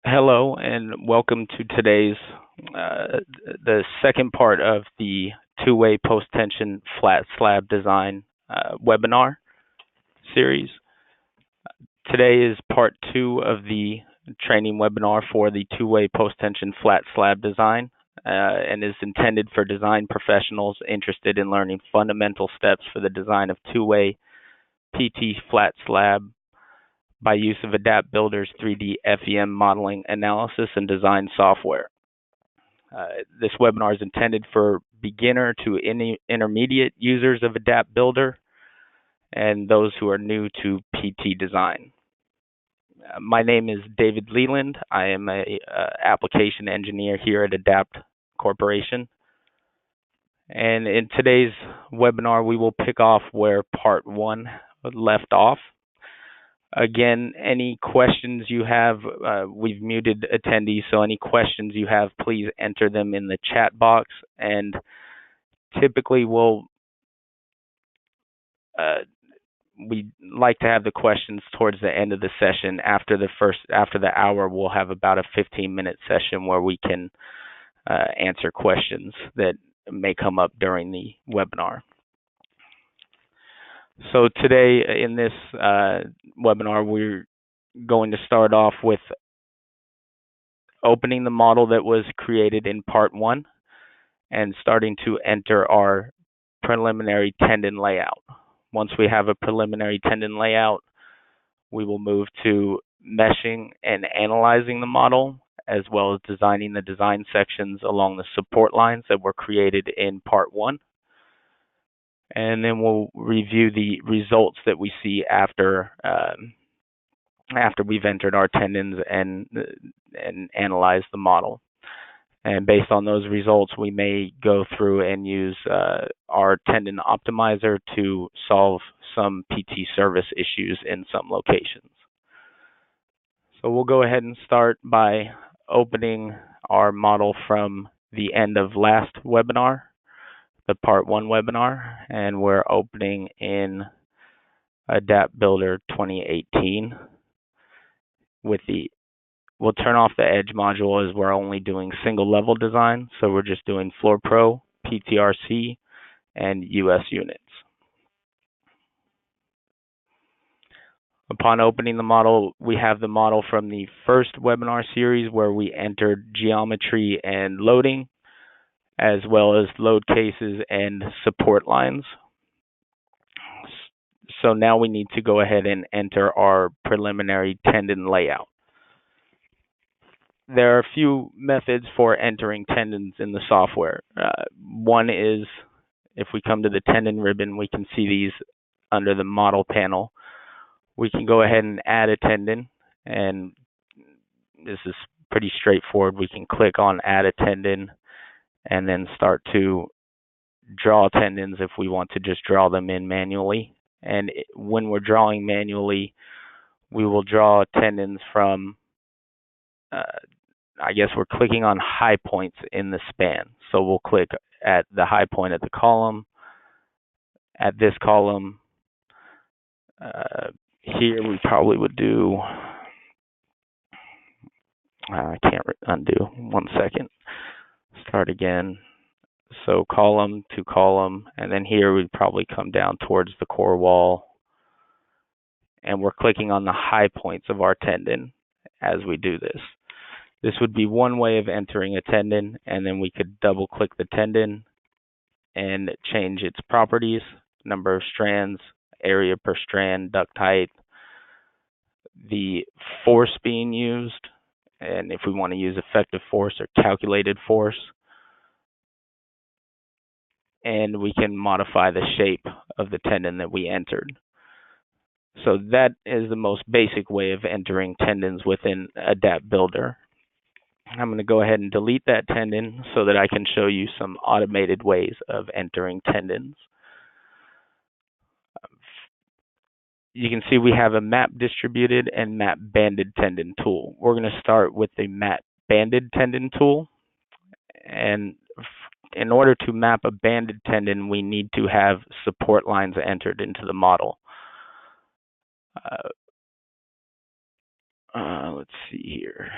Hello and welcome to today's the second part of the two-way post-tension flat slab design webinar series. Today is part 2 of the training webinar for the two-way post-tension flat slab design and is intended for design professionals interested in learning fundamental steps for the design of two-way PT flat slab by use of Adapt Builder's 3D FEM modeling analysis and design software. This webinar is intended for beginner to intermediate users of Adapt Builder and those who are new to PT design. My name is David Leland. I am an application engineer here at Adapt Corporation. And in today's webinar, we will pick off where part 1 left off. Again, any questions you have, we've muted attendees, so any questions you have, please enter them in the chat box. And typically, we like to have the questions towards the end of the session. After the hour, we'll have about a 15-minute session where we can answer questions that may come up during the webinar. So today in this webinar, we're going to start off with opening the model that was created in part 1 and starting to enter our preliminary tendon layout. Once we have a preliminary tendon layout, we will move to meshing and analyzing the model, as well as designing the design sections along the support lines that were created in part 1. And then we'll review the results that we see after we've entered our tendons and analyzed the model. And based on those results, we may go through and use our Tendon Optimizer to solve some PT service issues in some locations. So we'll go ahead and start by opening our model from the end of last webinar, the part 1 webinar, and we're opening in Adapt Builder 2018 we'll turn off the edge module as we're only doing single level design, so we're just doing Floor Pro, PTRC, and US units. Upon opening the model, we have the model from the first webinar series where we entered geometry and loading, as well as load cases and support lines. So now we need to go ahead and enter our preliminary tendon layout. There are a few methods for entering tendons in the software. One is, if we come to the tendon ribbon, we can see these under the model panel. We can go ahead and add a tendon, and this is pretty straightforward. We can click on add a tendon and then start to draw tendons if we want to just draw them in manually. And when we're drawing manually, we will draw tendons from I guess we're clicking on high points in the span. So we'll click at the high point at the column, at this column. Here we probably would do, I can't undo, 1 second. Start again. So column to column, and then here we'd probably come down towards the core wall. And we're clicking on the high points of our tendon as we do this. This would be one way of entering a tendon, and then we could double click the tendon and change its properties, number of strands, area per strand, duct height, the force being used, and if we want to use effective force or calculated force. And we can modify the shape of the tendon that we entered. So that is the most basic way of entering tendons within Adapt Builder. I'm going to go ahead and delete that tendon so that I can show you some automated ways of entering tendons. You can see we have a map distributed and map banded tendon tool. We're going to start with the map banded tendon tool. And in order to map a banded tendon, we need to have support lines entered into the model. Let's see here.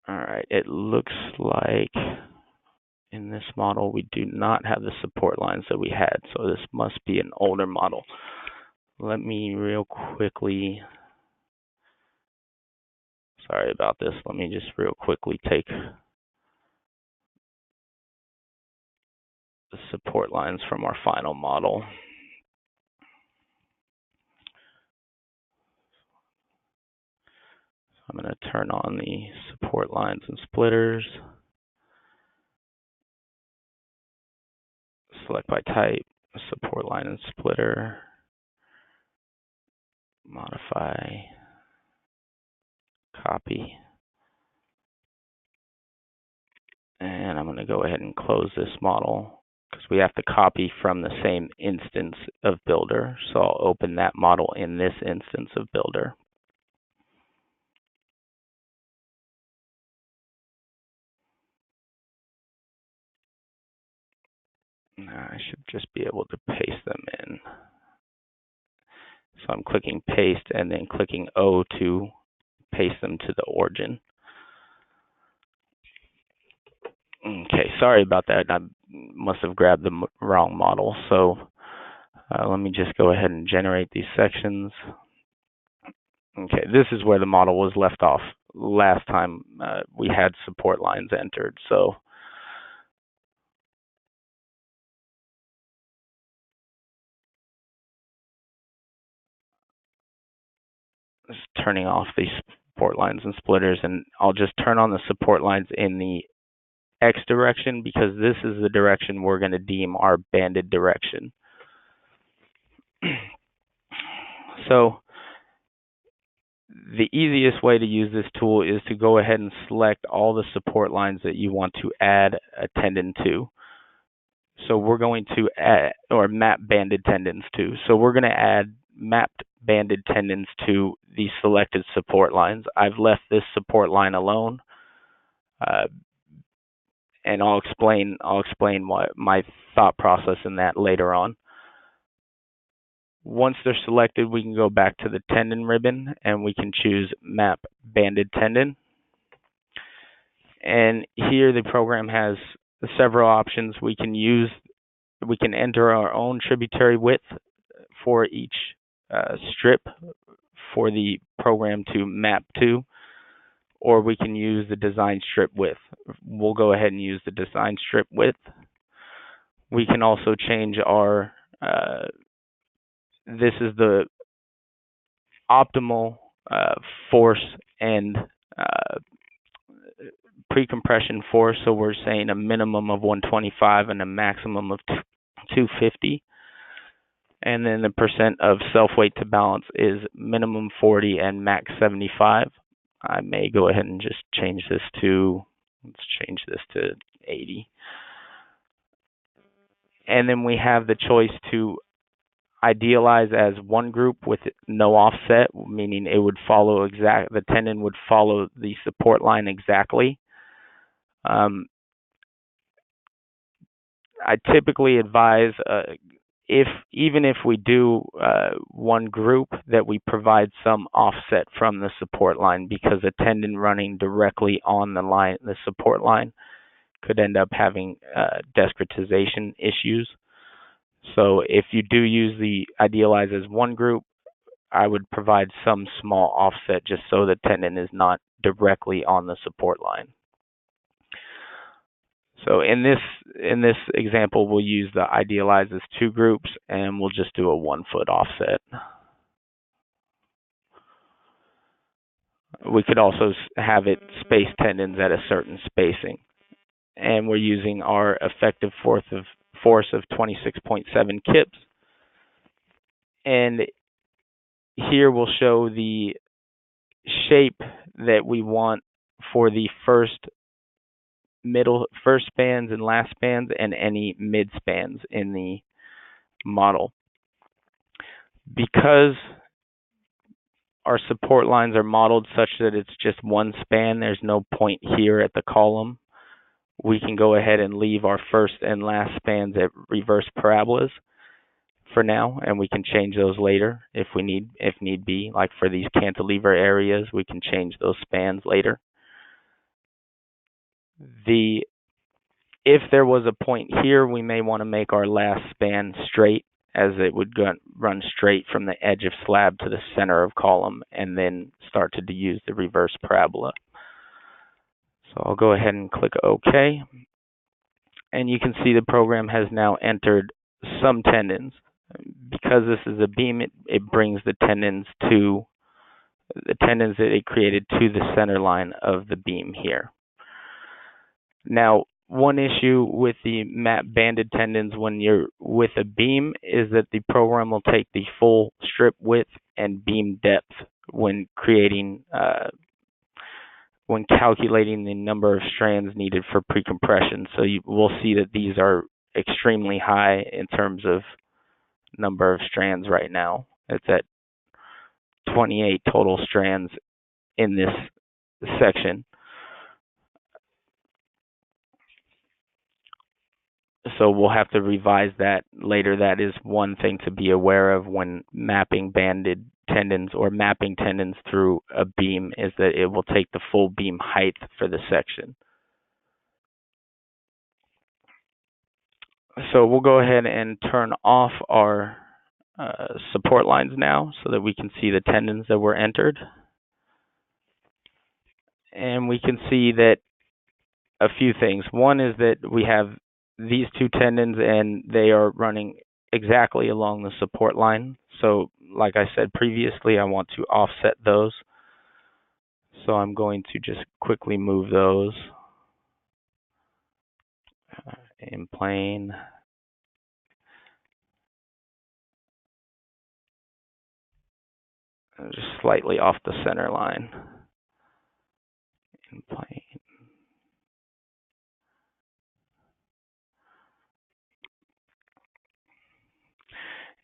All right, it looks like in this model we do not have the support lines that we had, so this must be an older model. Let me real quickly, sorry about this, let me just real quickly take the support lines from our final model. I'm going to turn on the support lines and splitters. Select by type, support line and splitter. Modify, copy. And I'm going to go ahead and close this model because we have to copy from the same instance of Builder. So I'll open that model in this instance of Builder. I should just be able to paste them in. So I'm clicking paste and then clicking O to paste them to the origin. Okay, sorry about that. I must have grabbed the wrong model. So let me just go ahead and generate these sections. Okay, this is where the model was left off last time we had support lines entered. So just turning off these support lines and splitters, and I'll just turn on the support lines in the X direction because this is the direction we're going to deem our banded direction. So the easiest way to use this tool is to go ahead and select all the support lines that you want to add a tendon to. So we're going to add, or map banded tendons to. So we're going to add mapped banded tendons to the selected support lines. I've left this support line alone, and I'll explain what my thought process in that later on. Once they're selected, we can go back to the tendon ribbon and we can choose map banded tendon. And here the program has several options. We can enter our own tributary width for each strip for the program to map to, or we can use the design strip width. We'll go ahead and use the design strip width. We can also change our this is the optimal force and precompression force, so we're saying a minimum of 125 and a maximum of 250. And then the percent of self-weight to balance is minimum 40 and max 75. I may go ahead and just change this to, let's change this to 80. And then we have the choice to idealize as one group with no offset, meaning it would follow the tendon would follow the support line exactly. I typically advise even if we do one group, that we provide some offset from the support line, because a tendon running directly on the support line could end up having discretization issues. So if you do use the idealize as one group, I would provide some small offset just so the tendon is not directly on the support line. So in this example, we'll use the idealize as two groups, and we'll just do a 1 foot offset. We could also have it space tendons at a certain spacing, and we're using our effective force of 26.7 kips. And here we'll show the shape that we want for the first spans and last spans, and any mid spans in the model. Because our support lines are modeled such that it's just one span, there's no point here at the column, we can go ahead and leave our first and last spans at reverse parabolas for now, and we can change those later if need be. Like for these cantilever areas, we can change those spans later. If there was a point here, we may want to make our last span straight, as it would run straight from the edge of slab to the center of column and then start to use the reverse parabola. So I'll go ahead and click OK. And you can see the program has now entered some tendons. Because this is a beam, it brings the tendons that it created to the center line of the beam here. Now, one issue with the map banded tendons when you're with a beam is that the program will take the full strip width and beam depth when calculating the number of strands needed for precompression. So you will see that these are extremely high in terms of number of strands right now. It's at 28 total strands in this section. So we'll have to revise that later. That is one thing to be aware of when mapping banded tendons or mapping tendons through a beam, is that it will take the full beam height for the section. So we'll go ahead and turn off our support lines now so that we can see the tendons that were entered. And we can see that a few things. One is that we have these two tendons and they are running exactly along the support line. So like I said previously, I want to offset those. So I'm going to just quickly move those in plane. Just slightly off the center line. In plane.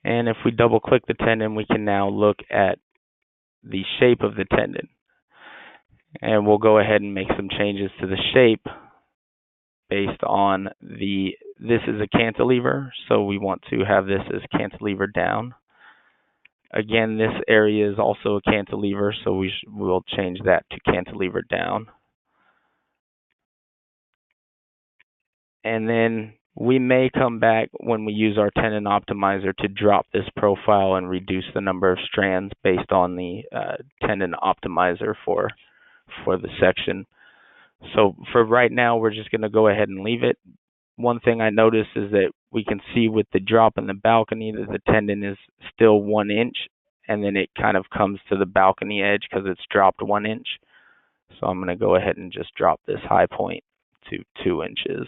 And if we double click the tendon, we can now look at the shape of the tendon. And we'll go ahead and make some changes to the shape based on this is a cantilever, so we want to have this as cantilever down. Again, this area is also a cantilever, so we'll change that to cantilever down. And then we may come back when we use our Tendon Optimizer to drop this profile and reduce the number of strands based on the Tendon Optimizer for the section. So for right now, we're just going to go ahead and leave it. One thing I noticed is that we can see with the drop in the balcony that the tendon is still 1 inch, and then it kind of comes to the balcony edge because it's dropped 1 inch. So I'm going to go ahead and just drop this high point to 2 inches.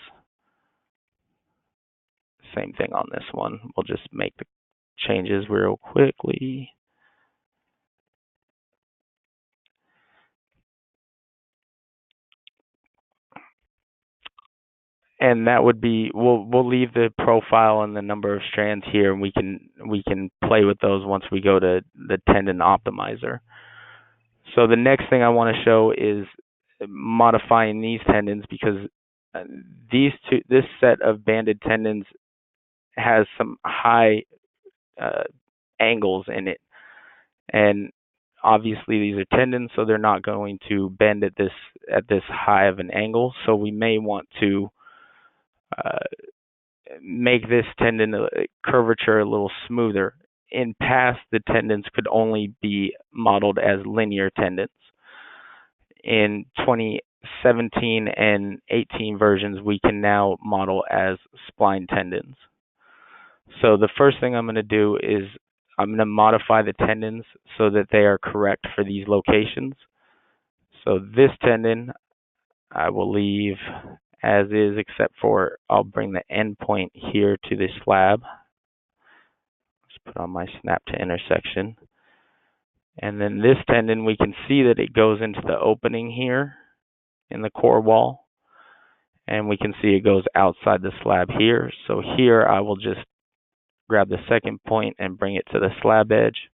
Same thing on this one. We'll just make the changes real quickly. And that would be, we'll leave the profile and the number of strands here, and we can play with those once we go to the Tendon Optimizer. So the next thing I want to show is modifying these tendons, because this set of banded tendons has some high angles in it, and obviously these are tendons, so they're not going to bend at this high of an angle. So we may want to make this tendon curvature a little smoother. In past, the tendons could only be modeled as linear tendons. In 2017 and 18 versions, we can now model as spline tendons. So the first thing I'm going to do is I'm going to modify the tendons so that they are correct for these locations. So this tendon I will leave as is, except for I'll bring the end point here to the slab. Let's put on my snap to intersection. And then this tendon, we can see that it goes into the opening here in the core wall. And we can see it goes outside the slab here. So here I will just grab the second point and bring it to the slab edge.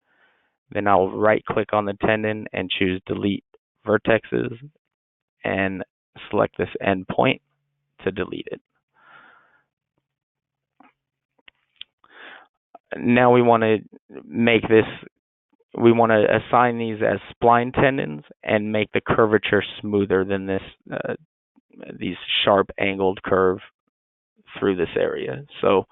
Then I'll right click on the tendon and choose delete vertexes and select this end point to delete it. Now we want to assign these as spline tendons and make the curvature smoother than this these sharp angled curve through this area. So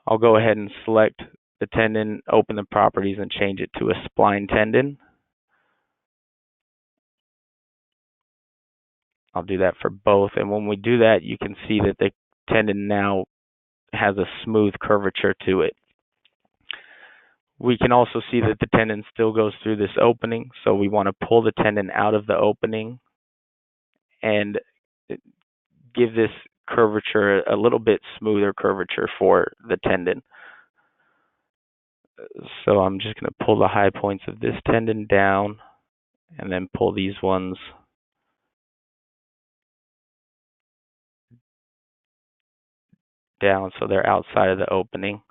I'll go ahead and select the tendon, open the properties, and change it to a spline tendon. I'll do that for both, and when we do that, you can see that the tendon now has a smooth curvature to it. We can also see that the tendon still goes through this opening, so we want to pull the tendon out of the opening and give this curvature a little bit smoother curvature for the tendon. So I'm just going to pull the high points of this tendon down and then pull these ones down so they're outside of the opening.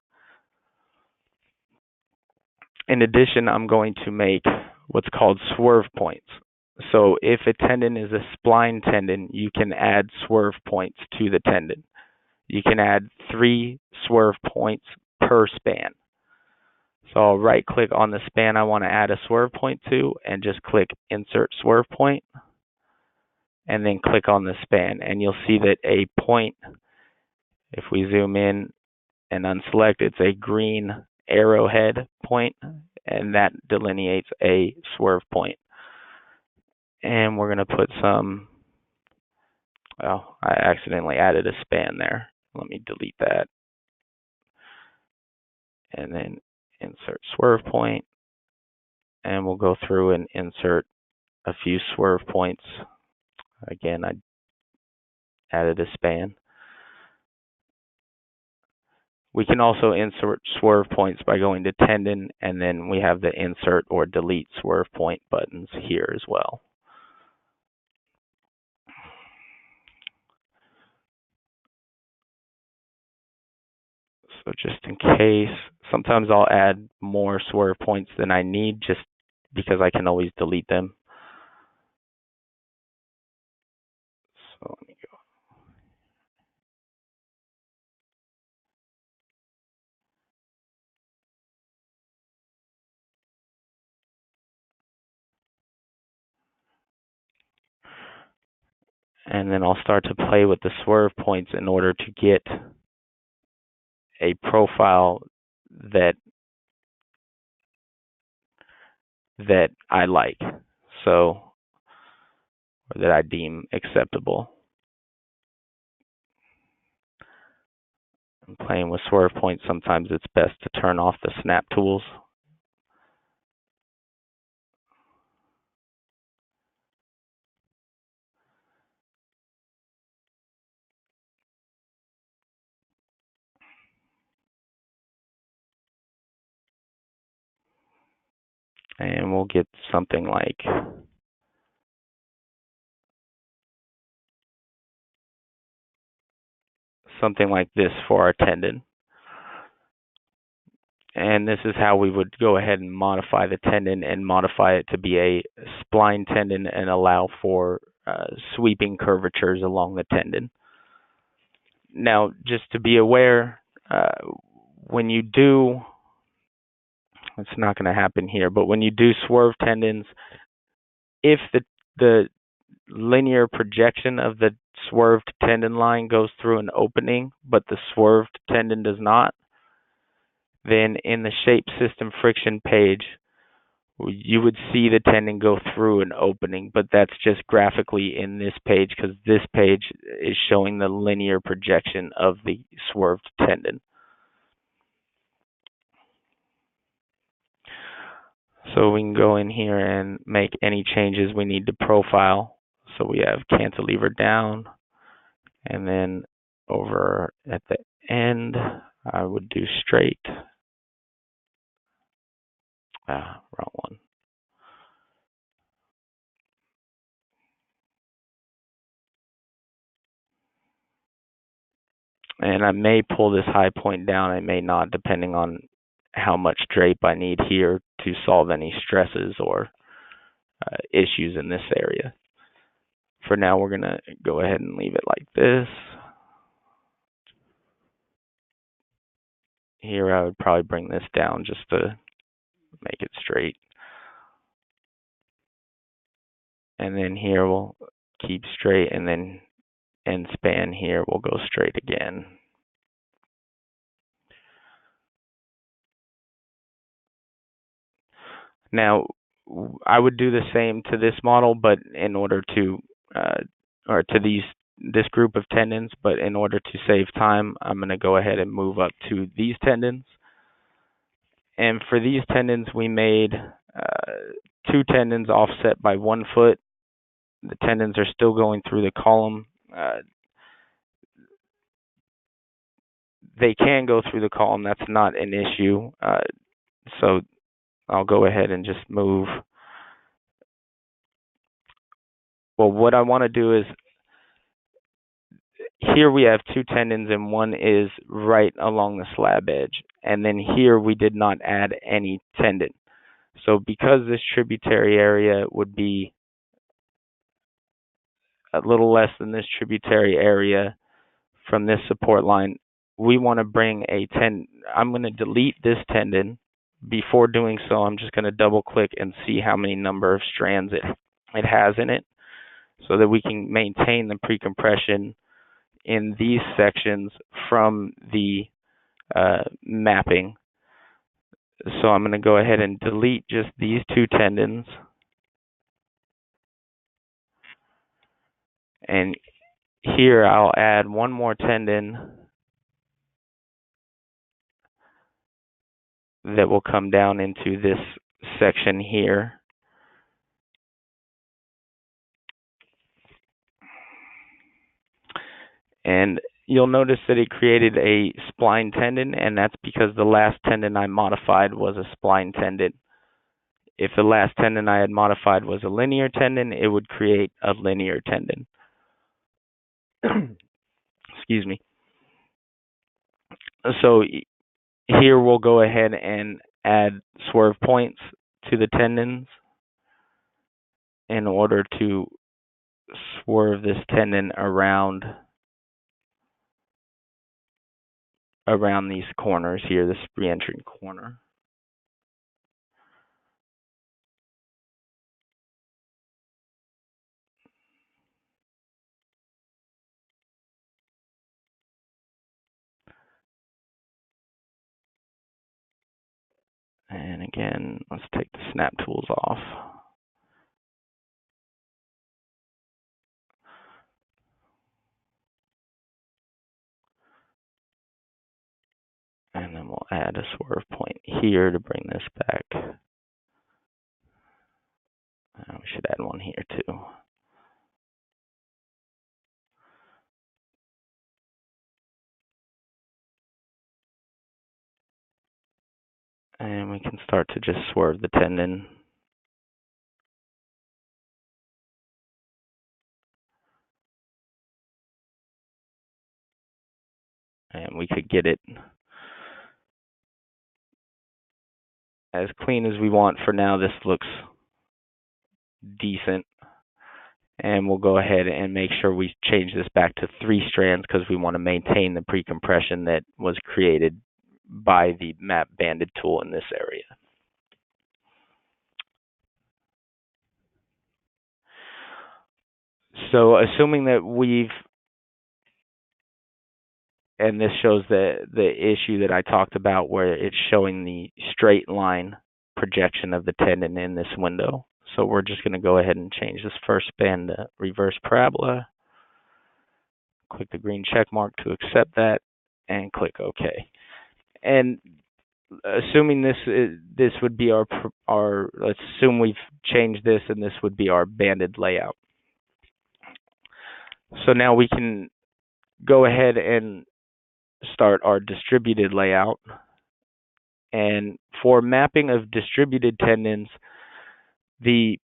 In addition, I'm going to make what's called swerve points. So if a tendon is a spline tendon, you can add swerve points to the tendon. You can add 3 swerve points per span. So I'll right click on the span I want to add a swerve point to and just click Insert Swerve Point and then click on the span, and you'll see that a point, if we zoom in and unselect, it's a green arrowhead point, and that delineates a swerve point. And we're going to put some, well, I accidentally added a span there. Let me delete that. And then insert swerve point, and we'll go through and insert a few swerve points. Again, I added a span. We can also insert swerve points by going to tendon, and then we have the insert or delete swerve point buttons here as well. So just in case, sometimes I'll add more swerve points than I need just because I can always delete them. So let me go. And then I'll start to play with the swerve points in order to get a profile that I like, so or that I deem acceptable. I'm playing with swerve points. Sometimes it's best to turn off the snap tools. And we'll get something like this for our tendon. And this is how we would go ahead and modify the tendon and modify it to be a spline tendon and allow for sweeping curvatures along the tendon. Now, just to be aware, when you do, it's not going to happen here, but when you do swerve tendons, if the linear projection of the swerved tendon line goes through an opening, but the swerved tendon does not, then in the shape system friction page, you would see the tendon go through an opening, but that's just graphically in this page because this page is showing the linear projection of the swerved tendon. So we can go in here and make any changes we need to profile. So we have cantilever down, and then over at the end, I would do straight. Wrong one. And I may pull this high point down, I may not, depending on how much drape I need here to solve any stresses or issues in this area. For now, we're going to go ahead and leave it like this. Here, I would probably bring this down just to make it straight. And then here, we'll keep straight, and then and span here will go straight again. Now, I would do the same to this model, but in order to, or to this group of tendons, but in order to save time, I'm going to go ahead and move up to these tendons. And for these tendons, we made 2 tendons offset by 1 foot. The tendons are still going through the column. They can go through the column. That's not an issue. So I'll go ahead and just move. Well, what I want to do is, here we have 2 tendons and one is right along the slab edge. And then here we did not add any tendon. So because this tributary area would be a little less than this tributary area from this support line, we want to bring a tendon. I'm going to delete this tendon. Before doing so, I'm just going to double click and see how many number of strands it has in it, so that we can maintain the precompression in these sections from the mapping. So I'm going to go ahead and delete just these 2 tendons. And here I'll add one more tendon that will come down into this section here. And you'll notice that it created a spline tendon, and that's because the last tendon I modified was a spline tendon. If the last tendon I had modified was a linear tendon, it would create a linear tendon. Excuse me. So here we'll go ahead and add swerve points to the tendons in order to swerve this tendon around these corners here, this re-entering corner. And again, let's take the snap tools off. And then we'll add a swerve point here to bring this back. We should add one here too. And we can start to just swerve the tendon. And we could get it as clean as we want. For now, this looks decent. And we'll go ahead and make sure we change this back to 3 strands, because we want to maintain the precompression that was created by the map banded tool in this area. So assuming that and this shows the issue that I talked about, where it's showing the straight line projection of the tendon in this window. So we're just going to go ahead and change this first span to reverse parabola. Click the green check mark to accept that, and click OK. And assuming this would be our let's assume we've changed this, and this would be our banded layout. So now we can go ahead and start our distributed layout. And for mapping of distributed tendons, the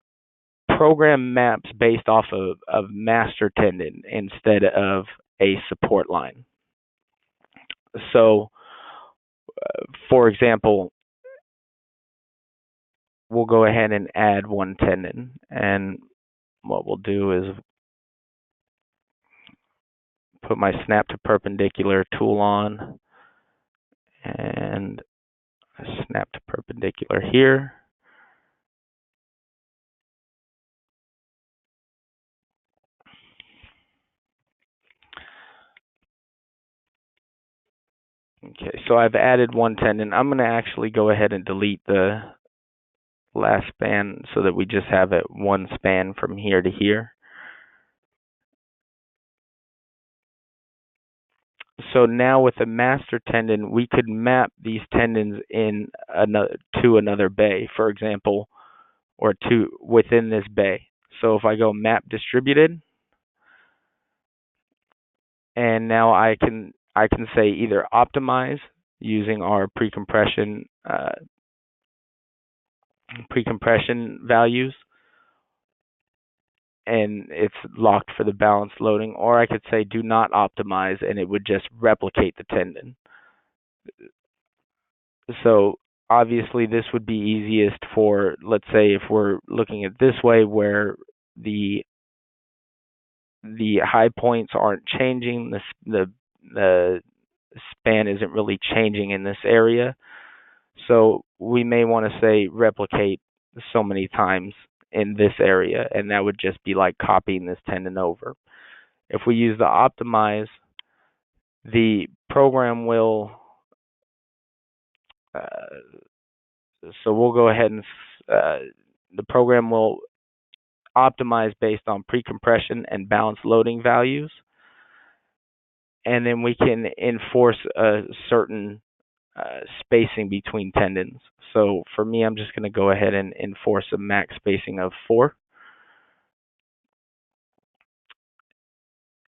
program maps based off of master tendon instead of a support line. So, for example, we'll go ahead and add 1 tendon. And what we'll do is put my snap to perpendicular tool on and snap to perpendicular here. Okay, so I've added one tendon. I'm going to actually go ahead and delete the last span so that we just have it one span from here to here. So now with a master tendon, we could map these tendons in to another bay, for example, or to within this bay. So if I go map distributed, and now I can say either optimize using our precompression values, and it's locked for the balanced loading, or I could say do not optimize, and it would just replicate the tendon. So obviously this would be easiest for, let's say, if we're looking at this way where the high points aren't changing, the span isn't really changing in this area. So we may want to say replicate so many times in this area, and that would just be like copying this tendon over. If we use the optimize, the program will so we'll go ahead and the program will optimize based on precompression and balanced loading values, and then we can enforce a certain spacing between tendons. So for me, I'm just going to go ahead and enforce a max spacing of 4.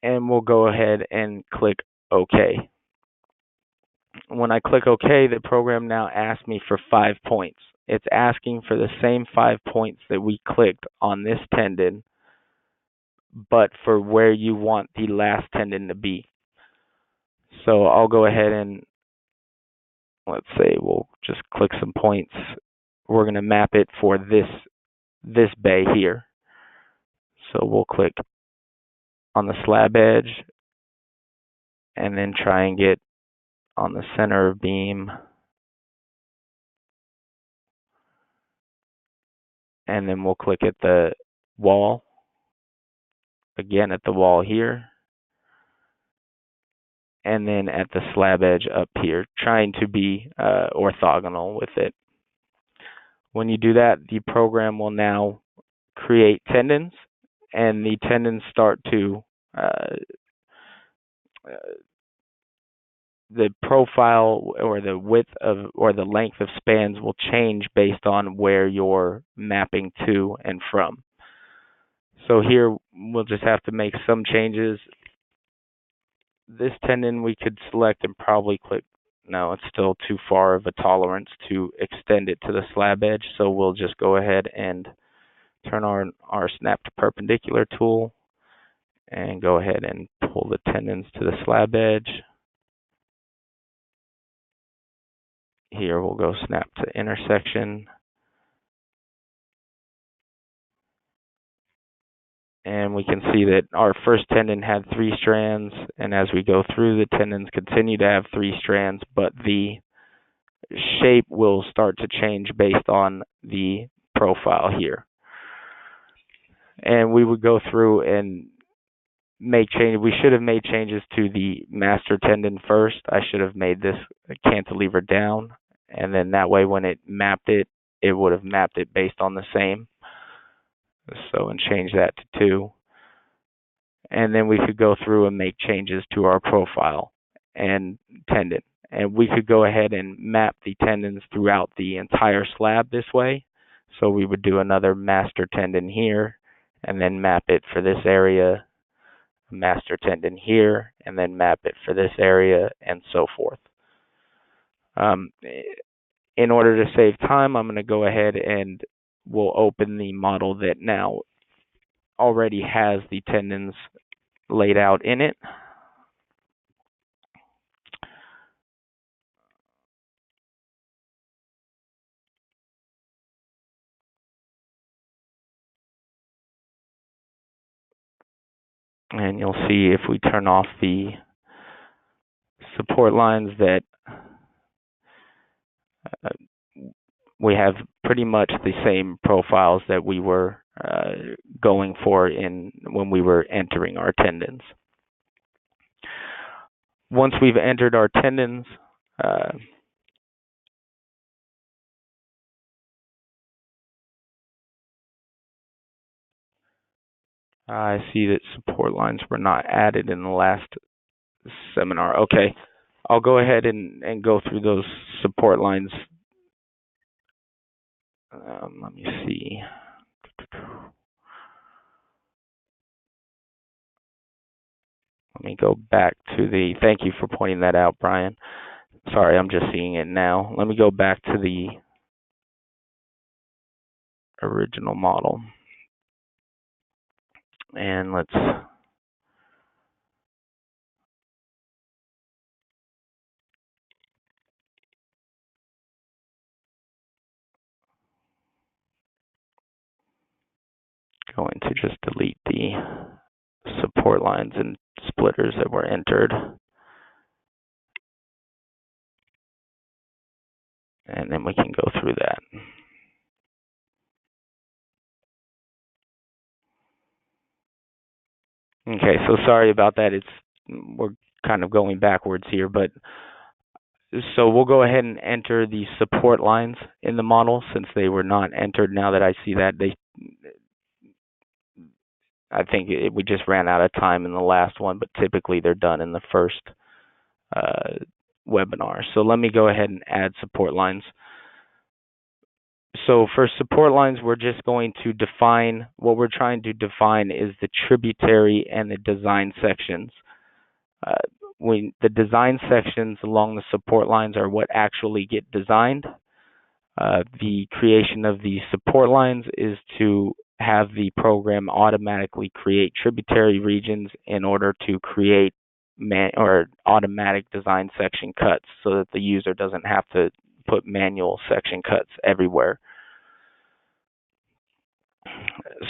And we'll go ahead and click OK. When I click OK, the program now asks me for 5 points. It's asking for the same 5 points that we clicked on this tendon, but for where you want the last tendon to be. So I'll go ahead and, let's say we'll just click some points. We're going to map it for this bay here. So we'll click on the slab edge and then try and get on the center of beam, and then we'll click at the wall, again at the wall here, and then at the slab edge up here, trying to be orthogonal with it. When you do that, the program will now create tendons, and the tendons start to the profile or the width of or the length of spans will change based on where you're mapping to and from. So here we'll just have to make some changes. This tendon we could select and probably click, no, it's still too far of a tolerance to extend it to the slab edge, so we'll just go ahead and turn on our snap to perpendicular tool and go ahead and pull the tendons to the slab edge. Here we'll go snap to intersection, and we can see that our first tendon had 3 strands, and as we go through, the tendons continue to have 3 strands, but the shape will start to change based on the profile here. And we would go through and make changes. We should have made changes to the master tendon first. I should have made this cantilever down, and then that way when it mapped it, it would have mapped it based on the same. So, and change that to 2. And then we could go through and make changes to our profile and tendon. And we could go ahead and map the tendons throughout the entire slab this way. So we would do another master tendon here, and then map it for this area, master tendon here, and then map it for this area, and so forth. In order to save time, I'm going to go ahead and we'll open the model that now already has the tendons laid out in it. And you'll see if we turn off the support lines that we have pretty much the same profiles that we were going for when we were entering our tendons. Once we've entered our tendons, I see that support lines were not added in the last seminar. Okay, I'll go ahead and go through those support lines. Let me see. Let me go back to the, thank you for pointing that out, Brian. Sorry, I'm just seeing it now. Let me go back to the original model. And let's going to just delete the support lines and splitters that were entered. And then we can go through that. Okay, so sorry about that. We're kind of going backwards here, but so we'll go ahead and enter the support lines in the model since they were not entered. Now that I see that, I think we just ran out of time in the last one, but typically they're done in the first webinar. So let me go ahead and add support lines. So for support lines, we're just going to define, what we're trying to define is the tributary and the design sections. The design sections along the support lines are what actually get designed. The creation of the support lines is to have the program automatically create tributary regions in order to create automatic design section cuts so that the user doesn't have to put manual section cuts everywhere.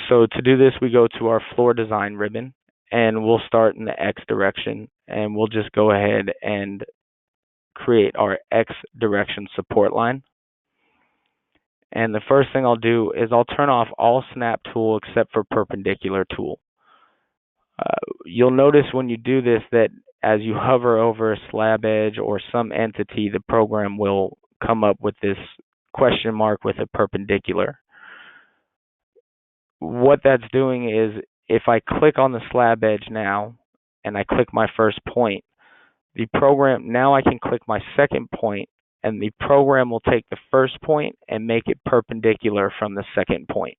So to do this, we go to our floor design ribbon, and we'll start in the X direction, and we'll just go ahead and create our X direction support line. And the first thing I'll do is I'll turn off all snap tool except for perpendicular tool. You'll notice when you do this that as you hover over a slab edge or some entity, the program will come up with this question mark with a perpendicular. What that's doing is if I click on the slab edge now and I click my first point, the program, now I can click my second point and the program will take the first point and make it perpendicular from the second point.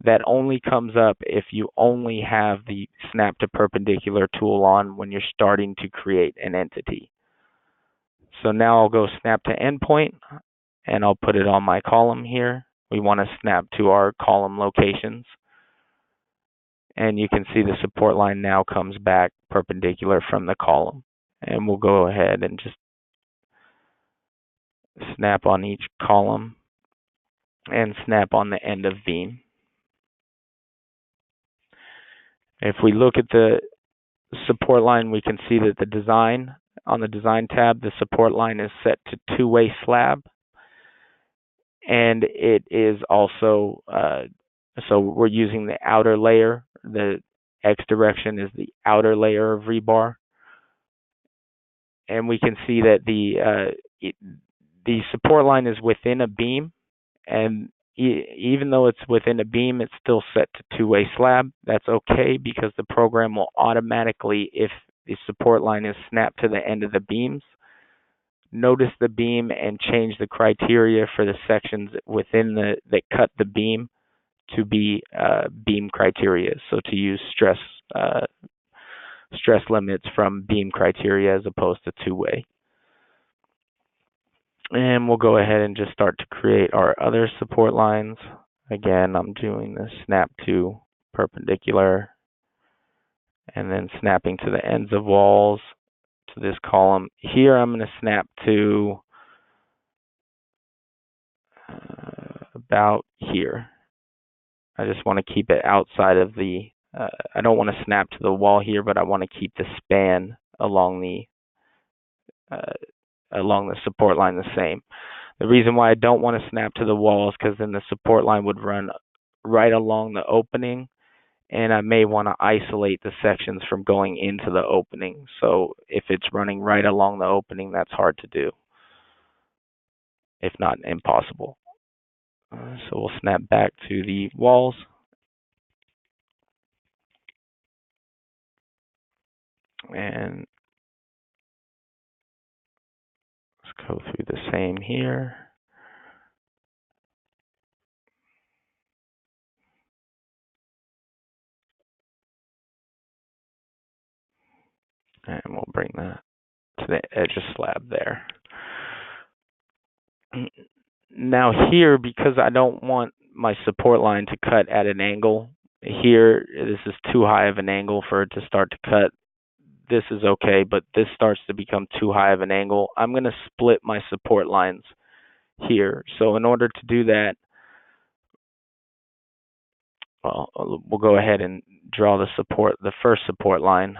That only comes up if you only have the snap to perpendicular tool on when you're starting to create an entity. So now I'll go snap to endpoint and I'll put it on my column here. We want to snap to our column locations. And you can see the support line now comes back perpendicular from the column. And we'll go ahead and just snap on each column and snap on the end of beam. If we look at the support line, we can see that the design, on the design tab, the support line is set to two-way slab. And it is also, so we're using the outer layer. The X direction is the outer layer of rebar. And we can see that the support line is within a beam, and even though it's within a beam, it's still set to two-way slab. That's okay because the program will automatically, if the support line is snapped to the end of the beams, notice the beam and change the criteria for the sections within that cut the beam to be beam criteria. So to use stress limits from beam criteria as opposed to two-way. And we'll go ahead and just start to create our other support lines. Again, I'm doing the snap to perpendicular and then snapping to the ends of walls to this column. Here I'm going to snap to about here. I just want to keep it outside of the, I don't want to snap to the wall here, but I want to keep the span along the support line the same. The reason why I don't want to snap to the wall is because then the support line would run right along the opening, and I may want to isolate the sections from going into the opening. So if it's running right along the opening, that's hard to do, if not impossible. So we'll snap back to the walls. And let's go through the same here. And we'll bring that to the edge of slab there. Now here, because I don't want my support line to cut at an angle, here this is too high of an angle for it to start to cut. This is okay, but this starts to become too high of an angle. I'm going to split my support lines here. So in order to do that, well, we'll go ahead and draw the first support line.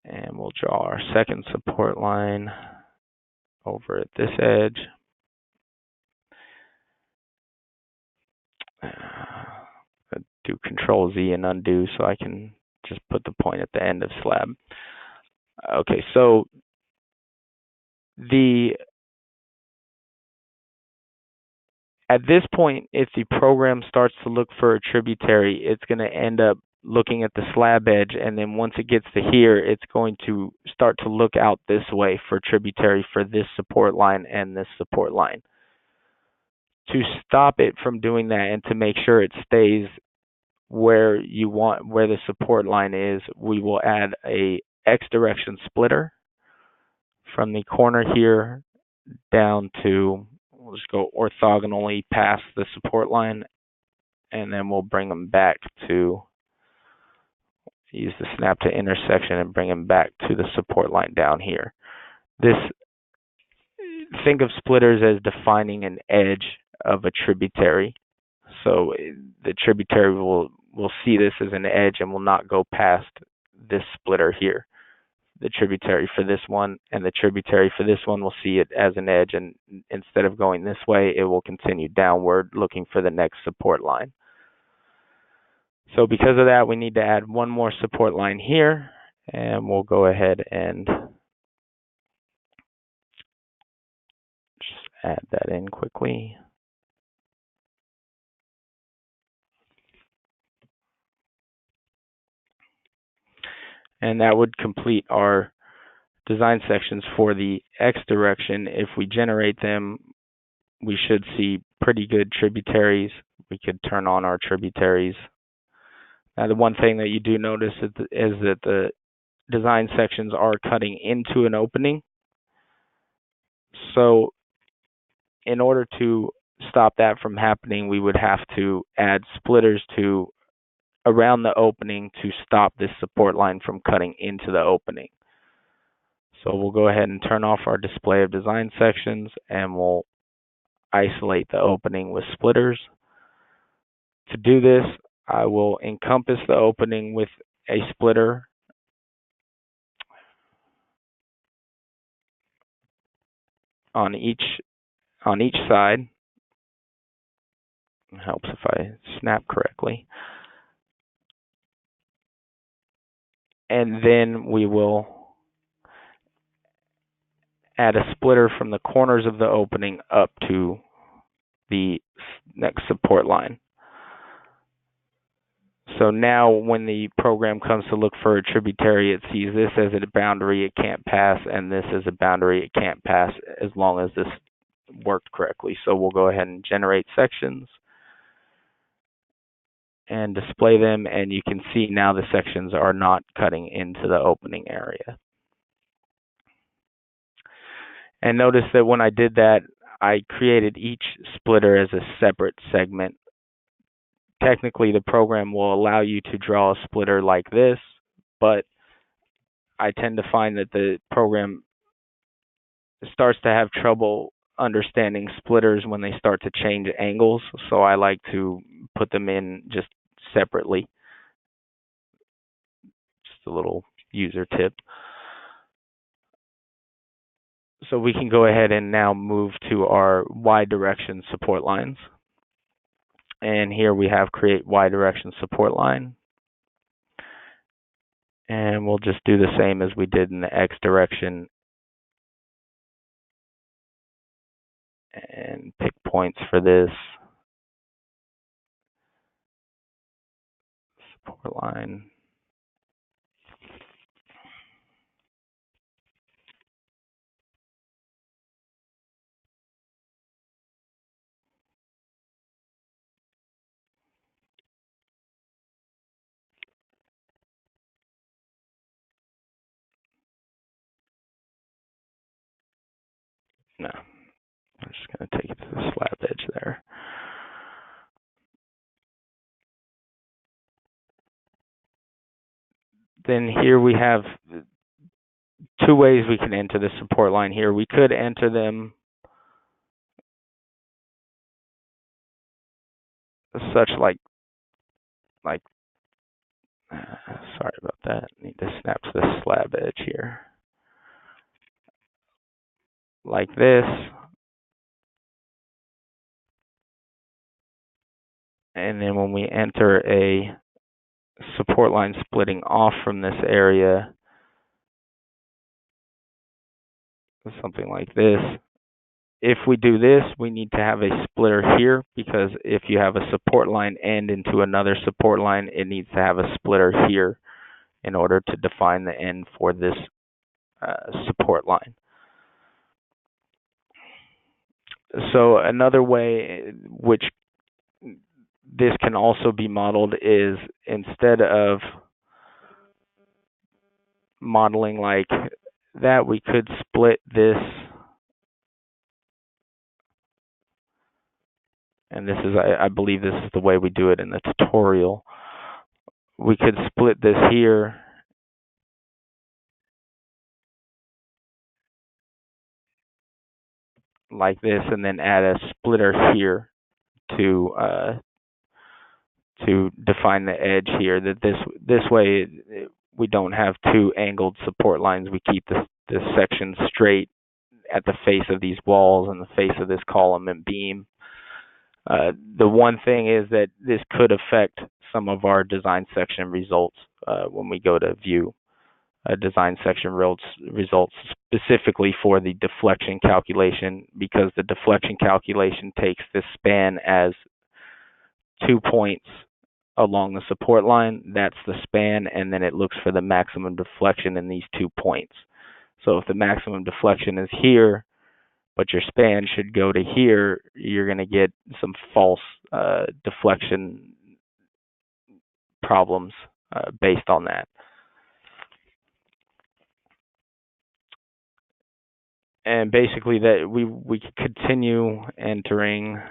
And we'll draw our second support line over at this edge. Do Control Z and undo so I can just put the point at the end of slab. Okay, so at this point, if the program starts to look for a tributary, it's going to end up looking at the slab edge, and then once it gets to here, it's going to start to look out this way for tributary for this support line and this support line. To stop it from doing that and to make sure it stays where you want, where the support line is, we will add a X direction splitter from the corner here down to, we'll just go orthogonally past the support line, and then we'll bring them back to, use the snap to intersection and bring them back to the support line down here. Think of splitters as defining an edge of a tributary. So the tributary will see this as an edge and will not go past this splitter here. The tributary for this one and the tributary for this one will see it as an edge, and instead of going this way, it will continue downward looking for the next support line. So because of that, we need to add one more support line here, and we'll go ahead and just add that in quickly. And that would complete our design sections for the X direction. If we generate them, we should see pretty good tributaries. We could turn on our tributaries. Now, the one thing that you do notice is that the design sections are cutting into an opening. So in order to stop that from happening, we would have to add splitters to around the opening to stop this support line from cutting into the opening. So we'll go ahead and turn off our display of design sections, and we'll isolate the opening with splitters. To do this, I will encompass the opening with a splitter on each side. It helps if I snap correctly. And then we will add a splitter from the corners of the opening up to the next support line. So now when the program comes to look for a tributary, it sees this as a boundary it can't pass and this as a boundary it can't pass as long as this worked correctly. So we'll go ahead and generate sections and display them, and you can see now the sections are not cutting into the opening area. And notice that when I did that, I created each splitter as a separate segment. Technically, the program will allow you to draw a splitter like this, but I tend to find that the program starts to have trouble understanding splitters when they start to change angles, so I like to put them in just separately. Just a little user tip. So we can go ahead and now move to our Y direction support lines. And here we have create Y direction support line. And we'll just do the same as we did in the X direction and pick points for this support line. No, I'm just going to take it to the slab edge there. Then here we have two ways we can enter the support line here. We could enter them such like sorry about that. Need to snap to the slab edge here. Like this. And then when we enter a support line splitting off from this area, something like this. If we do this, we need to have a splitter here, because if you have a support line end into another support line, it needs to have a splitter here in order to define the end for this support line. So another way which this can also be modeled is, instead of modeling like that, we could split this, and this is, I believe this is the way we do it in the tutorial. We could split this here like this, and then add a splitter here to define the edge here. That this way we don't have two angled support lines. We keep this section straight at the face of these walls and the face of this column and beam. The one thing is that this could affect some of our design section results when we go to view design section results, specifically for the deflection calculation, because the deflection calculation takes this span as 2 points along the support line. That's the span, and then it looks for the maximum deflection in these 2 points. So if the maximum deflection is here, but your span should go to here, you're going to get some false deflection problems based on that. And basically that we can continue entering,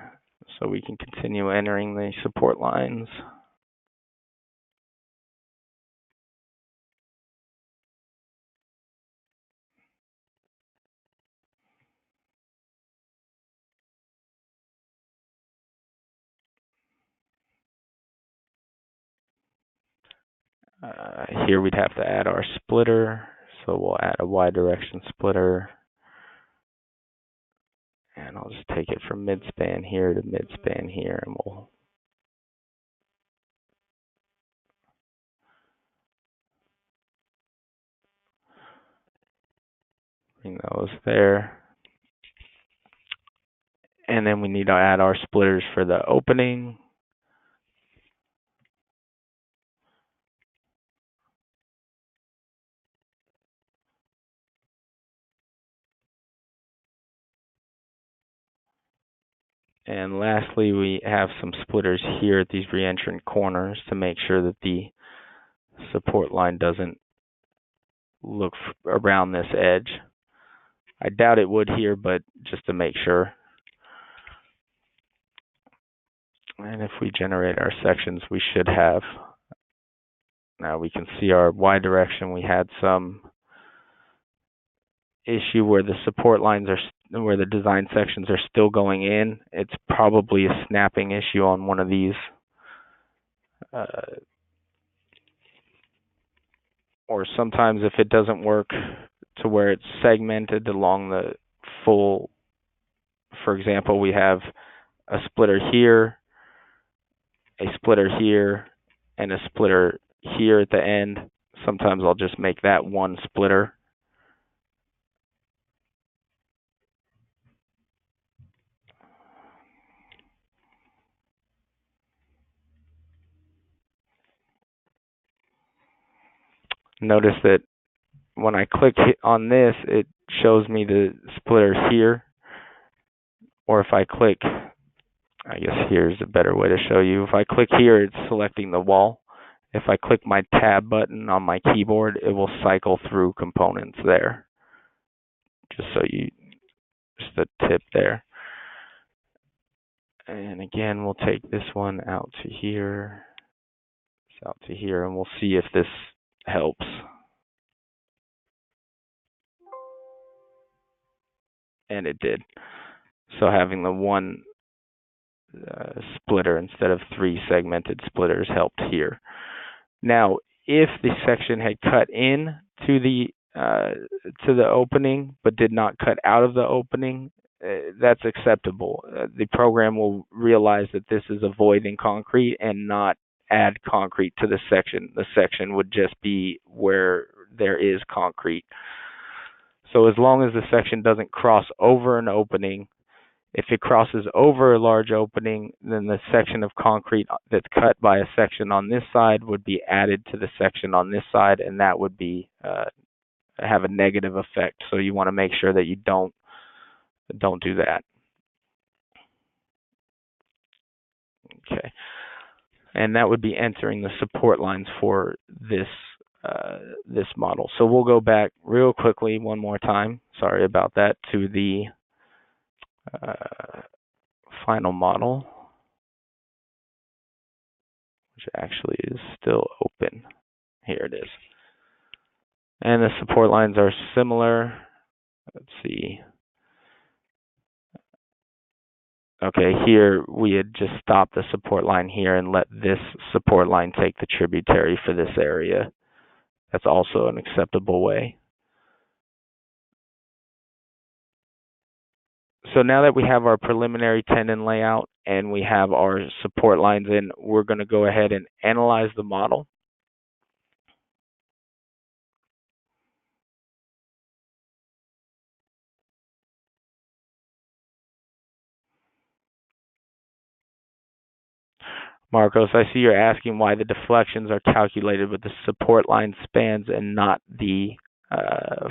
so we can continue entering the support lines. Here we'd have to add our splitter, so we'll add a Y direction splitter. And I'll just take it from mid-span here to mid-span here, and we'll bring those there. And then we need to add our splitters for the opening. And lastly, we have some splitters here at these reentrant corners to make sure that the support line doesn't look around this edge. I doubt it would here, but just to make sure. And if we generate our sections, we should have. Now we can see our Y direction. We had some issue where the support lines are, where the design sections are still going in. It's probably a snapping issue on one of these. Or sometimes if it doesn't work to where it's segmented along full, for example, we have a splitter here, a splitter here, and a splitter here at the end. Sometimes I'll just make that one splitter. Notice that when I click on this, it shows me the splitter here. Or if I click, I guess here's a better way to show you. If I click here, it's selecting the wall. If I click my tab button on my keyboard, it will cycle through components there. Just a tip there. And again, we'll take this one out to here, out to here, and we'll see if this helps. And it did. So having the one splitter instead of 3 segmented splitters helped here. Now, if the section had cut in to the opening but did not cut out of the opening, that's acceptable. The program will realize that this is a void in concrete and not add concrete to the section. The section would just be where there is concrete. So as long as the section doesn't cross over an opening, if it crosses over a large opening, then the section of concrete that's cut by a section on this side would be added to the section on this side, and that would be have a negative effect. So you want to make sure that you don't do that. Okay, and that would be entering the support lines for this this model. So we'll go back real quickly one more time. Sorry about that, to the final model, which actually is still open. Here it is. And the support lines are similar. Let's see. Okay, here we had just stopped the support line here and let this support line take the tributary for this area. That's also an acceptable way. So now that we have our preliminary tendon layout and we have our support lines in, we're going to go ahead and analyze the model. Marcos, I see you're asking why the deflections are calculated with the support line spans and not the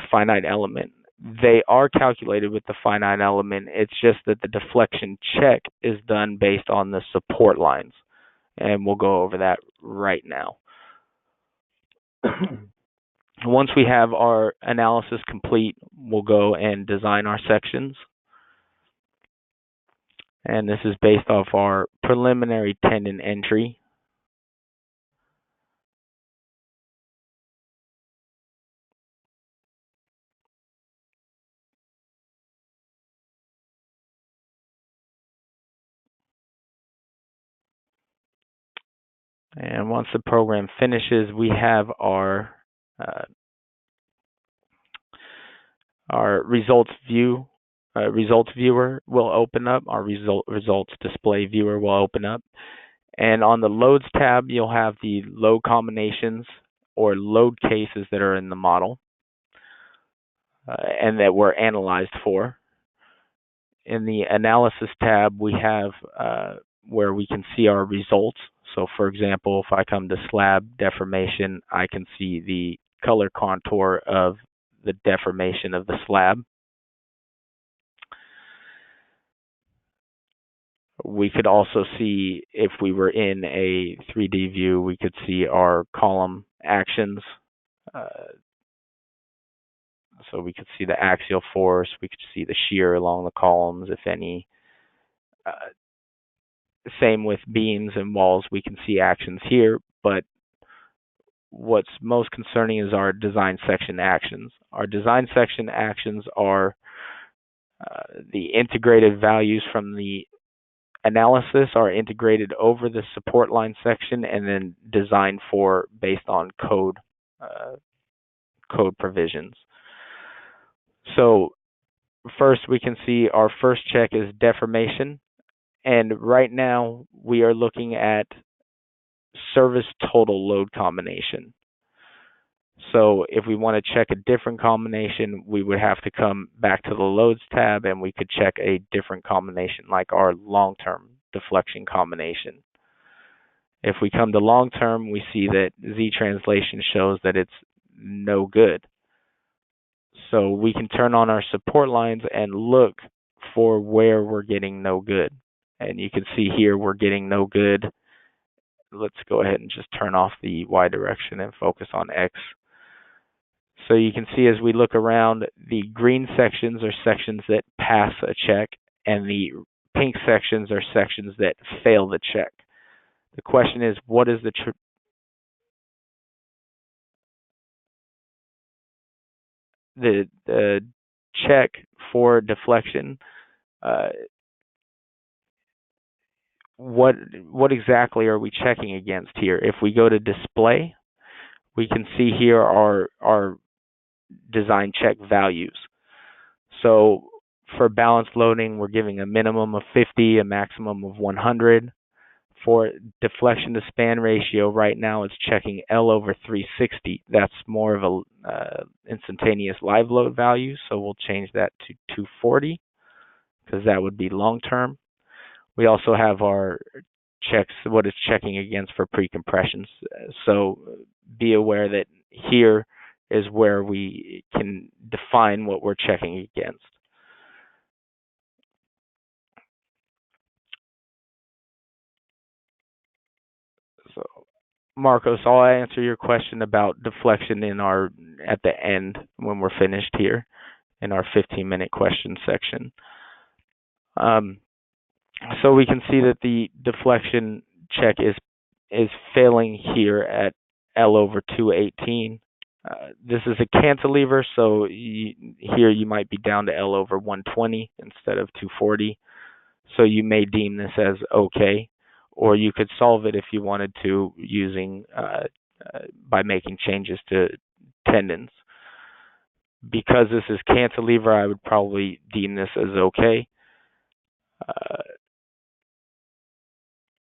finite element. They are calculated with the finite element. It's just that the deflection check is done based on the support lines. And we'll go over that right now. Once we have our analysis complete, we'll go and design our sections. And this is based off our preliminary tendon entry. And once the program finishes, we have our results view. Results viewer will open up. Our results display viewer will open up. And on the loads tab, you'll have the load combinations or load cases that are in the model and that were analyzed for. In the analysis tab, we have where we can see our results. So for example, if I come to slab deformation, I can see the color contour of the deformation of the slab. We could also see, if we were in a 3D view, we could see our column actions. So we could see the axial force, we could see the shear along the columns, if any. Same with beams and walls, we can see actions here, but what's most concerning is our design section actions. Our design section actions are the integrated values from the analysis are integrated over the support line section and then designed for based on code provisions. So first we can see our first check is deformation, and right now we are looking at service total load combination. So if we want to check a different combination, we would have to come back to the loads tab and we could check a different combination like our long-term deflection combination. If we come to long-term, we see that Z translation shows that it's no good. So we can turn on our support lines and look for where we're getting no good. And you can see here we're getting no good. Let's go ahead and just turn off the Y direction and focus on X. So you can see as we look around, the green sections are sections that pass a check, and the pink sections are sections that fail the check. The question is, what is the check for deflection? What exactly are we checking against here? If we go to display, we can see here our design check values. So for balanced loading, we're giving a minimum of 50, a maximum of 100. For deflection to span ratio, right now it's checking L over 360. That's more of a instantaneous live load value, so we'll change that to 240 because that would be long term. We also have our checks, what it's checking against for precompressions. So be aware that here is where we can define what we're checking against. So Marcos, I'll answer your question about deflection at the end when we're finished here in our 15-minute question section. So we can see that the deflection check is failing here at L over 218. This is a cantilever, so here you might be down to L over 120 instead of 240. So you may deem this as okay, or you could solve it if you wanted to using by making changes to tendons. Because this is cantilever, I would probably deem this as okay.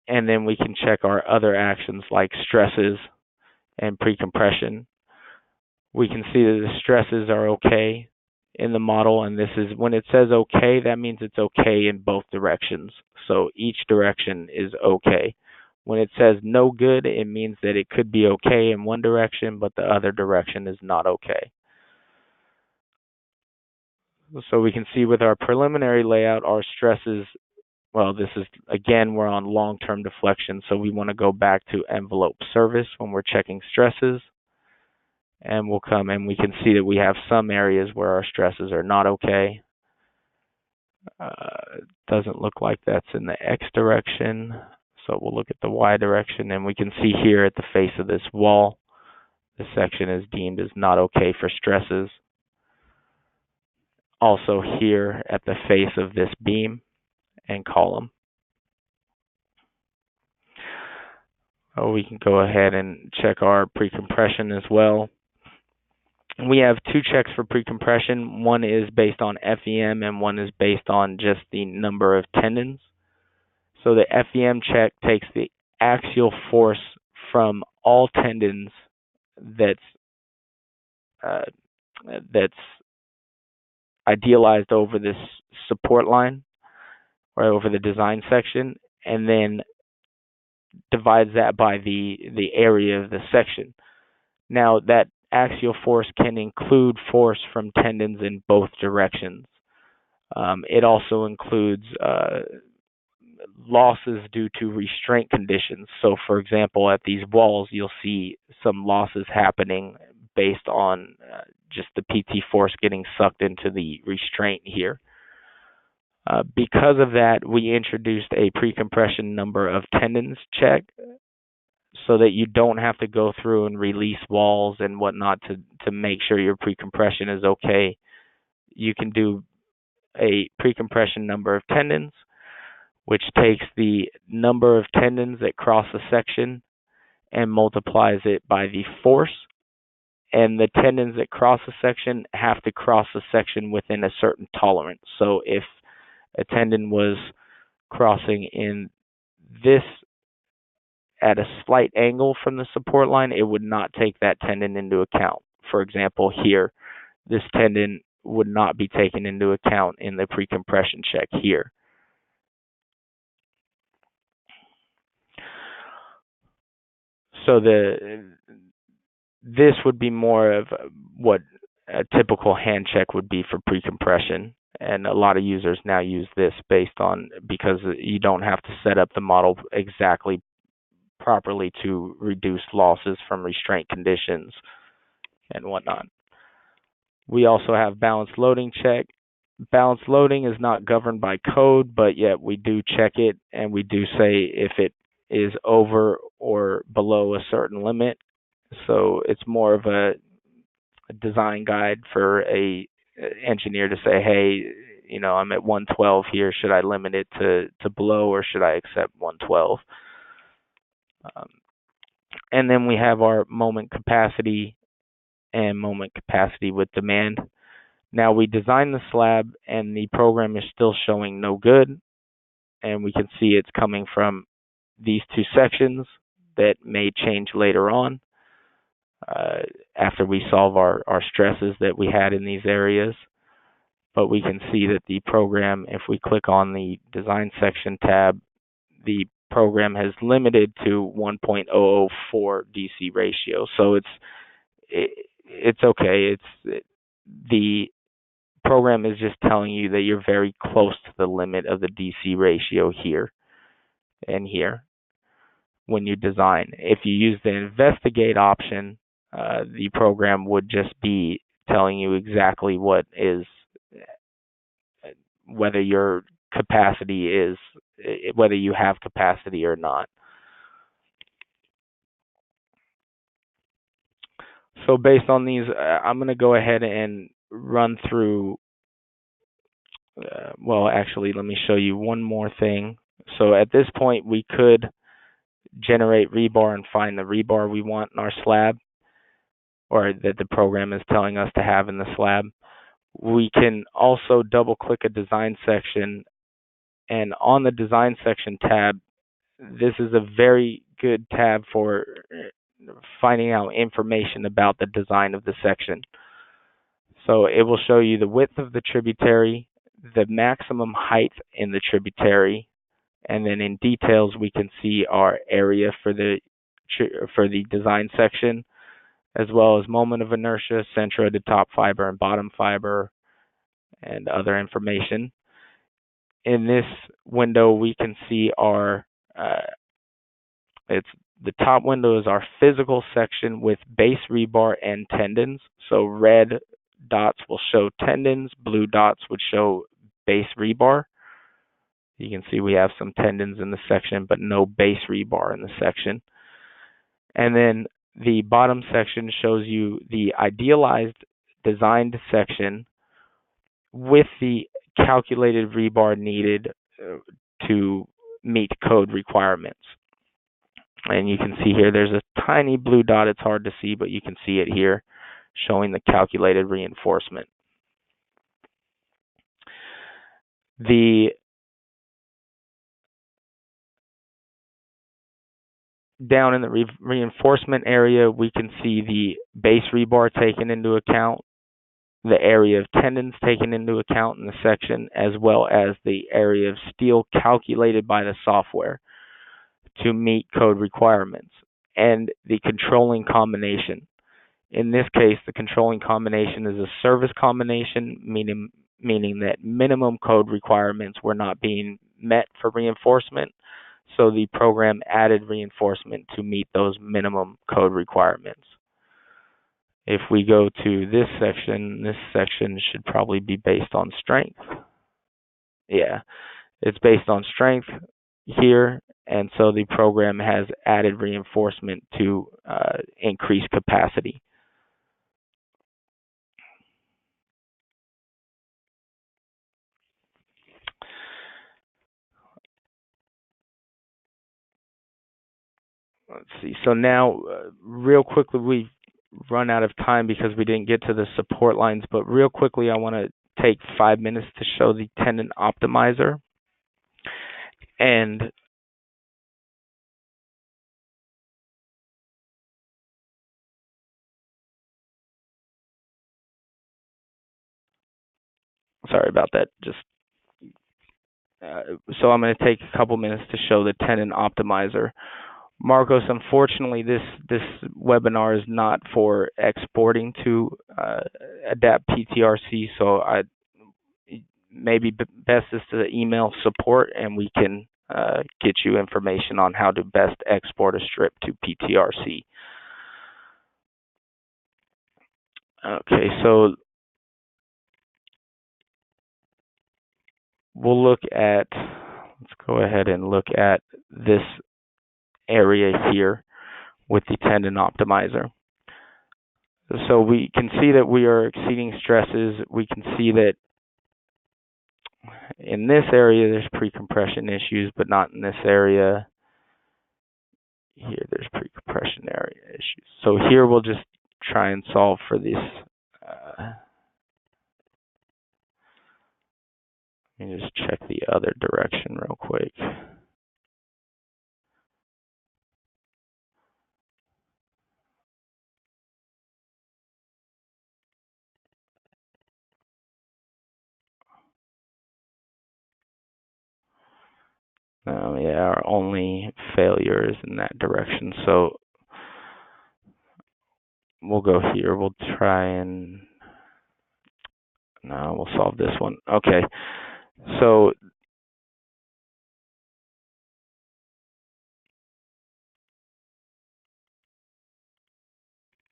And then we can check our other actions like stresses and precompression. We can see that the stresses are okay in the model, and this is when it says okay, that means it's okay in both directions. So each direction is okay. When it says no good, it means that it could be okay in one direction, but the other direction is not okay. So we can see with our preliminary layout, our stresses, well, this is, again, we're on long-term deflection, so we want to go back to envelope service when we're checking stresses. And we'll come and we can see that we have some areas where our stresses are not okay. Doesn't look like that's in the X direction, so we'll look at the Y direction, and we can see here at the face of this wall, this section is deemed as not okay for stresses. Also here at the face of this beam and column. We can go ahead and check our precompression as well. We have two checks for precompression. One is based on FEM and one is based on just the number of tendons. So the FEM check takes the axial force from all tendons that's idealized over this support line or over the design section, and then divides that by the area of the section. Now that axial force can include force from tendons in both directions. It also includes losses due to restraint conditions. So for example, at these walls, you'll see some losses happening based on just the PT force getting sucked into the restraint here. Because of that, we introduced a precompression number of tendons check so that you don't have to go through and release walls and whatnot to make sure your precompression is okay. You can do a precompression number of tendons, which takes the number of tendons that cross a section and multiplies it by the force, and the tendons that cross a section have to cross a section within a certain tolerance. So if a tendon was crossing in this at a slight angle from the support line, it would not take that tendon into account. For example, here, this tendon would not be taken into account in the precompression check here. So this would be more of what a typical hand check would be for precompression. And a lot of users now use this because you don't have to set up the model exactly properly to reduce losses from restraint conditions and whatnot. We also have balanced loading check. Balanced loading is not governed by code, but yet we do check it, and we do say if it is over or below a certain limit. So it's more of a design guide for a engineer to say, hey, I'm at 112 here. Should I limit it to below, or should I accept 112? And then we have our moment capacity and moment capacity with demand. Now we designed the slab and the program is still showing no good, and we can see it's coming from these two sections that may change later on after we solve our stresses that we had in these areas. But we can see that the program, if we click on the design section tab, the program has limited to 1.004 DC ratio. So it's okay. The program is just telling you that you're very close to the limit of the DC ratio here and here when you design. If you use the investigate option, the program would just be telling you exactly whether your capacity is, whether you have capacity or not. So based on these, I'm going to go ahead and run through, well, actually, let me show you one more thing. So at this point, we could generate rebar and find the rebar we want in our slab, or that the program is telling us to have in the slab. We can also double click a design section, and on the design section tab, this is a very good tab for finding out information about the design of the section. So it will show you the width of the tributary, the maximum height in the tributary, and then in details we can see our area for the design section, as well as moment of inertia, centro to top fiber and bottom fiber, and other information. In this window, we can see the top window is our physical section with base rebar and tendons. So red dots will show tendons, blue dots would show base rebar. You can see we have some tendons in the section, but no base rebar in the section. And then the bottom section shows you the idealized designed section with the calculated rebar needed to meet code requirements. And you can see here there's a tiny blue dot. It's hard to see, but you can see it here showing the calculated reinforcement. Down in the reinforcement area, we can see the base rebar taken into account, the area of tendons taken into account in the section, as well as the area of steel calculated by the software to meet code requirements, and the controlling combination. In this case, the controlling combination is a service combination, meaning that minimum code requirements were not being met for reinforcement, so the program added reinforcement to meet those minimum code requirements. If we go to this section should probably be based on strength. Yeah, it's based on strength here, and so the program has added reinforcement to increase capacity. Let's see. So now, real quickly, run out of time because we didn't get to the support lines, but real quickly I want to take 5 minutes to show the Tendon Optimizer. And sorry about that. So I'm going to take a couple minutes to show the Tendon Optimizer. Marcos, unfortunately, this webinar is not for exporting to Adapt PTRC, so maybe best is to email support, and we can get you information on how to best export a strip to PTRC. Okay, so let's go ahead and look at this area here with the Tendon Optimizer. So we can see that we are exceeding stresses. We can see that in this area there's precompression issues, but not in this area. Here there's precompression area issues. So here we'll just try and solve for this. Let me just check the other direction real quick. Yeah, our only failure is in that direction. So we'll go here. We'll try and no, we'll solve this one. Okay. So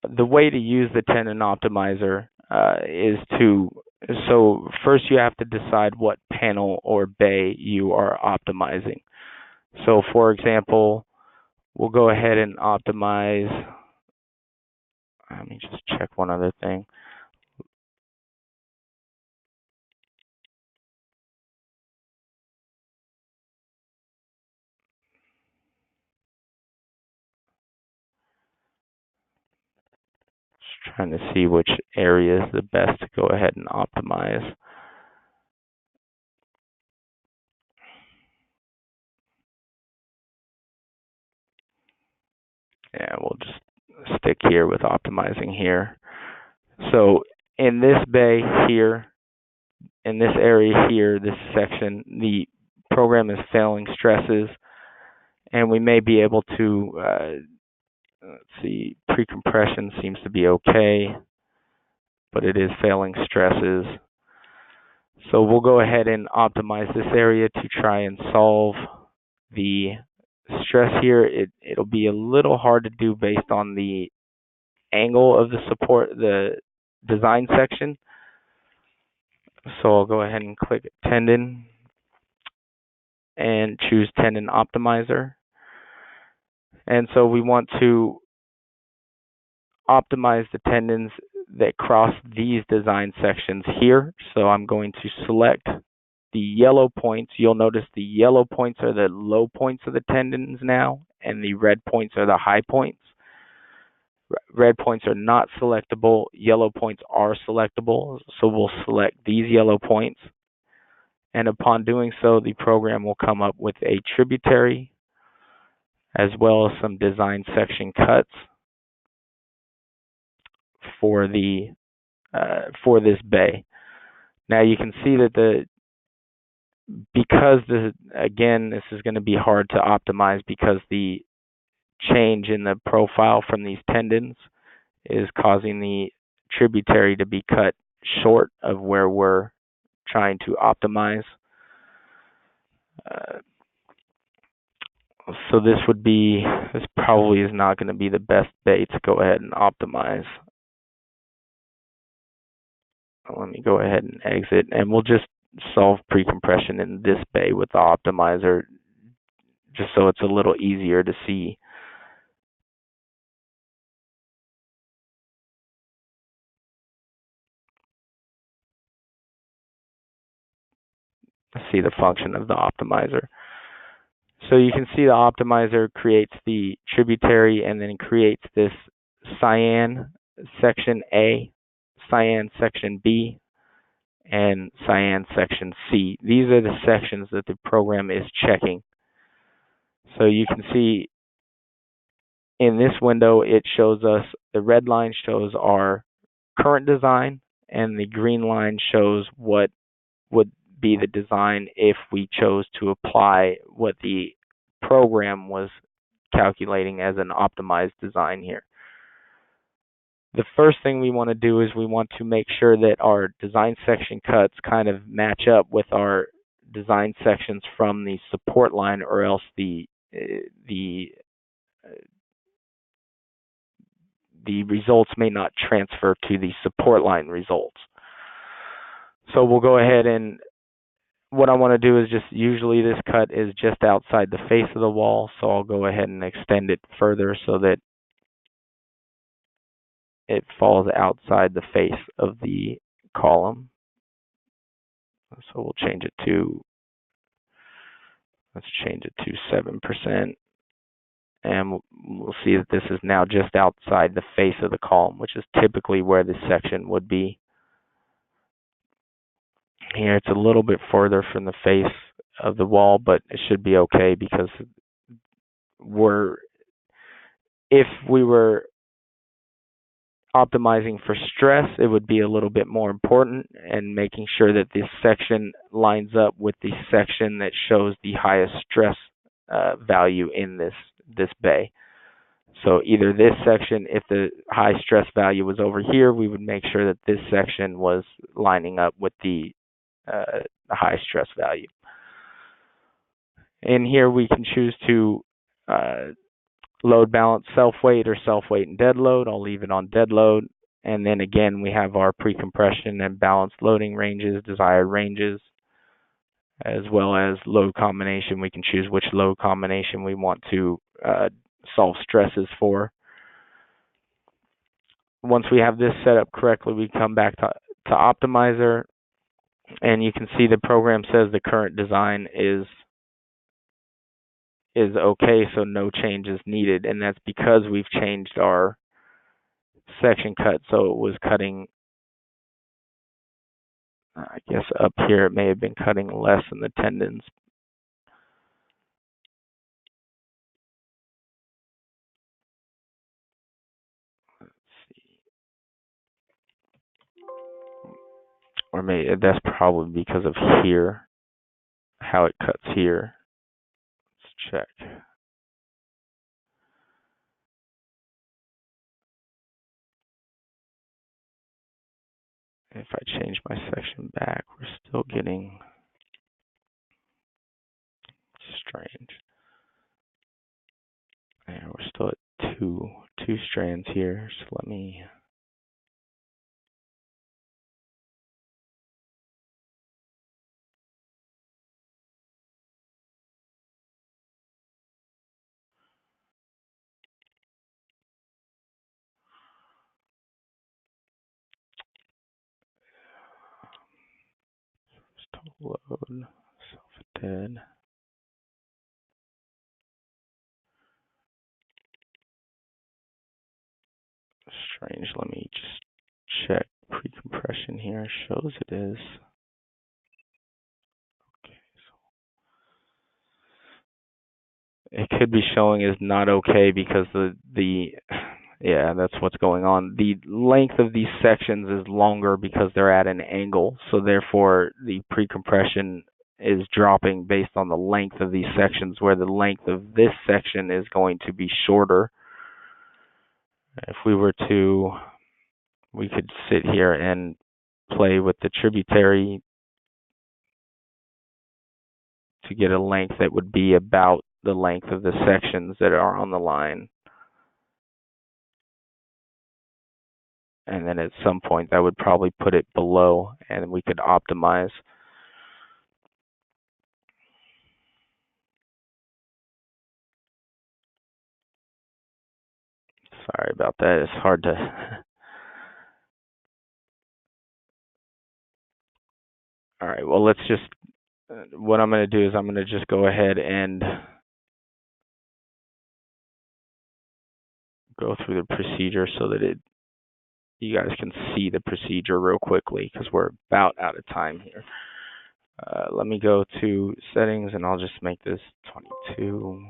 the way to use the Tendon Optimizer is so first you have to decide what panel or bay you are optimizing. So for example, we'll go ahead and optimize. Let me just check one other thing. Just trying to see which area is the best to go ahead and optimize. Yeah, we'll just stick here with optimizing here. So in this bay here, in this area here, this section, the program is failing stresses, and we may be able to, let's see, precompression seems to be okay, but it is failing stresses. So we'll go ahead and optimize this area to try and solve the stress here. It'll be a little hard to do based on the angle of the support, the design section. So I'll go ahead and click Tendon and choose Tendon Optimizer. And so we want to optimize the tendons that cross these design sections here. So I'm going to select the yellow points. You'll notice the yellow points are the low points of the tendons now, and the red points are the high points. Red points are not selectable, yellow points are selectable, so we'll select these yellow points. And upon doing so, the program will come up with a tributary as well as some design section cuts for this bay. Now you can see that because this is going to be hard to optimize because the change in the profile from these tendons is causing the tributary to be cut short of where we're trying to optimize. So this probably is not going to be the best bay to go ahead and optimize. Let me go ahead and exit, and we'll just solve precompression in this bay with the optimizer, just so it's a little easier to see. See the function of the optimizer. So you can see the optimizer creates the tributary and then creates this cyan section A, cyan section B, and cyan section C. These are the sections that the program is checking. So you can see in this window, it shows us, the red line shows our current design, and the green line shows what would be the design if we chose to apply what the program was calculating as an optimized design here. The first thing we want to do is we want to make sure that our design section cuts kind of match up with our design sections from the support line, or else the results may not transfer to the support line results. So we'll go ahead, and what I want to do is just, usually this cut is just outside the face of the wall, so I'll go ahead and extend it further so that it falls outside the face of the column. So we'll change it to, let's change it to 7%. And we'll see that this is now just outside the face of the column, which is typically where this section would be. Here it's a little bit further from the face of the wall, but it should be okay, because if we were optimizing for stress, it would be a little bit more important, and making sure that this section lines up with the section that shows the highest stress value in this bay. So either this section, if the high stress value was over here, we would make sure that this section was lining up with the high stress value. In here we can choose to load balance self-weight or self-weight and dead load. I'll leave it on dead load. And then again, we have our precompression and balanced loading ranges, desired ranges, as well as load combination. We can choose which load combination we want to solve stresses for. Once we have this set up correctly, we come back to Optimizer, and you can see the program says the current design is okay, so no change is needed, and that's because we've changed our section cut. So it was cutting, I guess up here it may have been cutting less than the tendons. Let's see. Or maybe that's probably because of here, how it cuts here. Let's check. If I change my section back, we're still getting strange. And we're still at two strands here. So let me still load self-dead. Strange. Let me just check precompression here. Shows it is. Okay, so it could be showing is not okay because yeah, that's what's going on. The length of these sections is longer because they're at an angle, so therefore the precompression is dropping based on the length of these sections, where the length of this section is going to be shorter. If we were to, we could sit here and play with the tributary to get a length that would be about the length of the sections that are on the line. And then at some point that would probably put it below, and we could optimize. Sorry about that. It's hard to all right, well, let's just what I'm going to do is I'm going to just go ahead and go through the procedure so that it you guys can see the procedure real quickly because we're about out of time here. Let me go to settings and I'll just make this 22.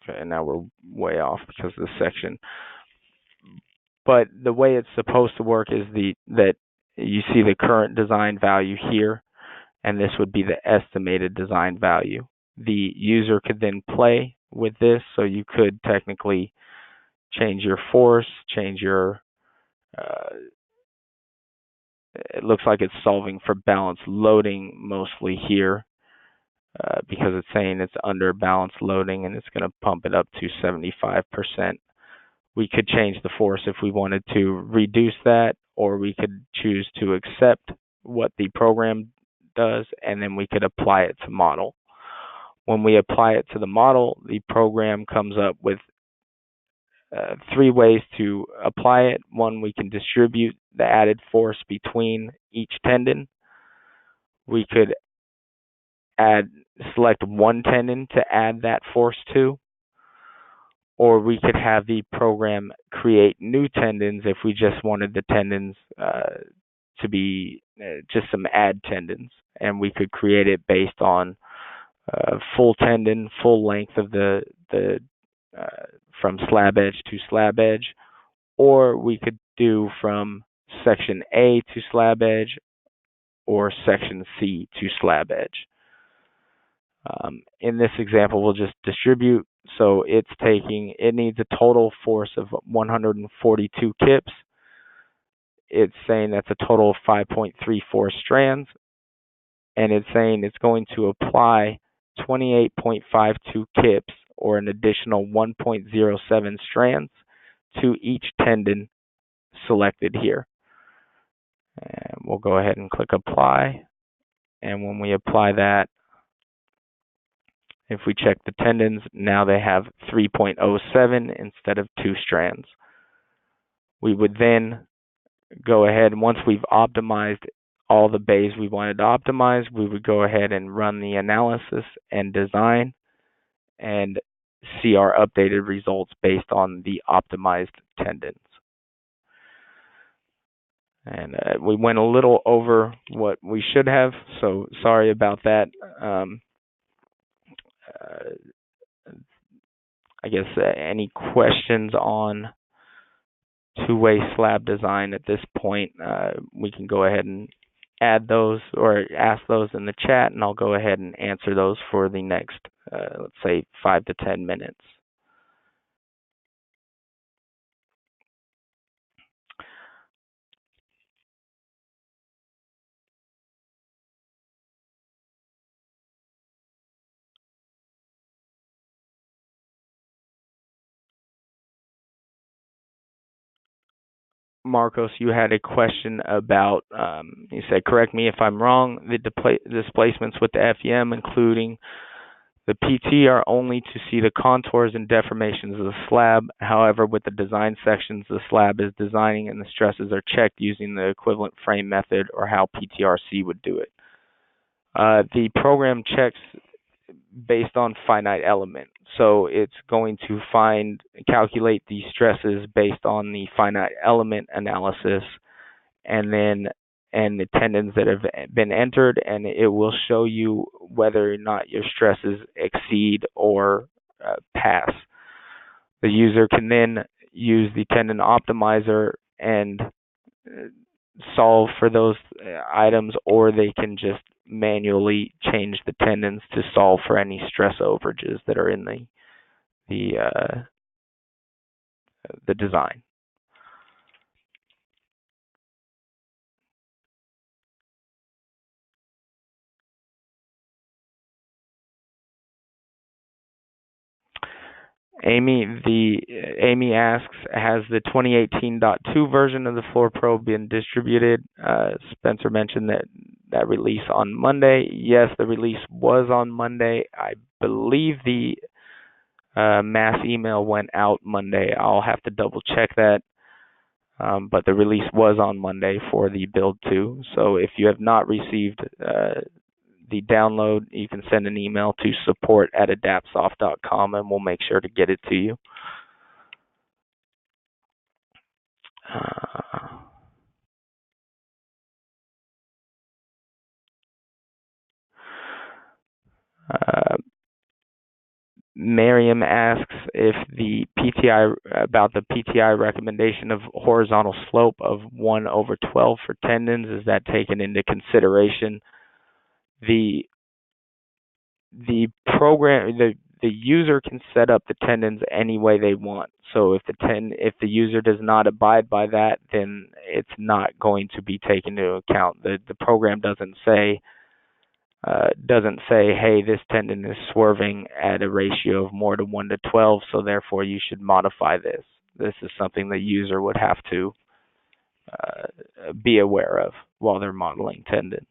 Okay, and now we're way off because of the section. But the way it's supposed to work is that you see the current design value here, and this would be the estimated design value. The user could then play with this, so you could technically change your force, change your, it looks like it's solving for balance loading mostly here, because it's saying it's under balance loading and it's going to pump it up to 75%. We could change the force if we wanted to reduce that, or we could choose to accept what the program does, and then we could apply it to model. When we apply it to the model, the program comes up with 3 ways to apply it. One, we can distribute the added force between each tendon. We could select one tendon to add that force to, or we could have the program create new tendons if we just wanted the tendons to be just some add tendons, and we could create it based on full tendon, full length of the from slab edge to slab edge, or we could do from section A to slab edge or section C to slab edge. In this example, we'll just distribute. So it needs a total force of 142 kips. It's saying that's a total of 5.34 strands, and it's saying it's going to apply 28.52 kips, or an additional 1.07 strands, to each tendon selected here. And we'll go ahead and click apply. And when we apply that, if we check the tendons, now they have 3.07 instead of 2 strands. We would then go ahead, and once we've optimized all the bays we wanted to optimize, we would go ahead and run the analysis and design and see our updated results based on the optimized tendons. And we went a little over what we should have, so sorry about that. I guess any questions on two-way slab design at this point, we can go ahead and add those or ask those in the chat, and I'll go ahead and answer those for the next, let's say, 5 to 10 minutes. Marcos, you had a question about, you said, correct me if I'm wrong, the displacements with the FEM, including the PT, are only to see the contours and deformations of the slab. However, with the design sections, the slab is designing and the stresses are checked using the equivalent frame method, or how PTRC would do it. The program checks based on finite element. So it's going to calculate the stresses based on the finite element analysis, and the tendons that have been entered, and it will show you whether or not your stresses exceed or pass. The user can then use the Tendon Optimizer and solve for those items, or they can just manually change the tendons to solve for any stress overages that are in the design. Amy asks, has the 2018.2 version of the floor probe been distributed? Spencer mentioned that release on Monday. Yes, the release was on Monday. I believe the mass email went out Monday. I'll have to double check that. but the release was on Monday for the build 2. So if you have not received the download, you can send an email to support@adaptsoft.com and we'll make sure to get it to you. Miriam asks if the PTI about the PTI recommendation of horizontal slope of 1/12 for tendons. Is that taken into consideration? The program, the user can set up the tendons any way they want. So if the user does not abide by that, then it's not going to be taken into account. The program doesn't say, hey, this tendon is swerving at a ratio of more to 1/12, so therefore you should modify this. This is something the user would have to be aware of while they're modeling tendons.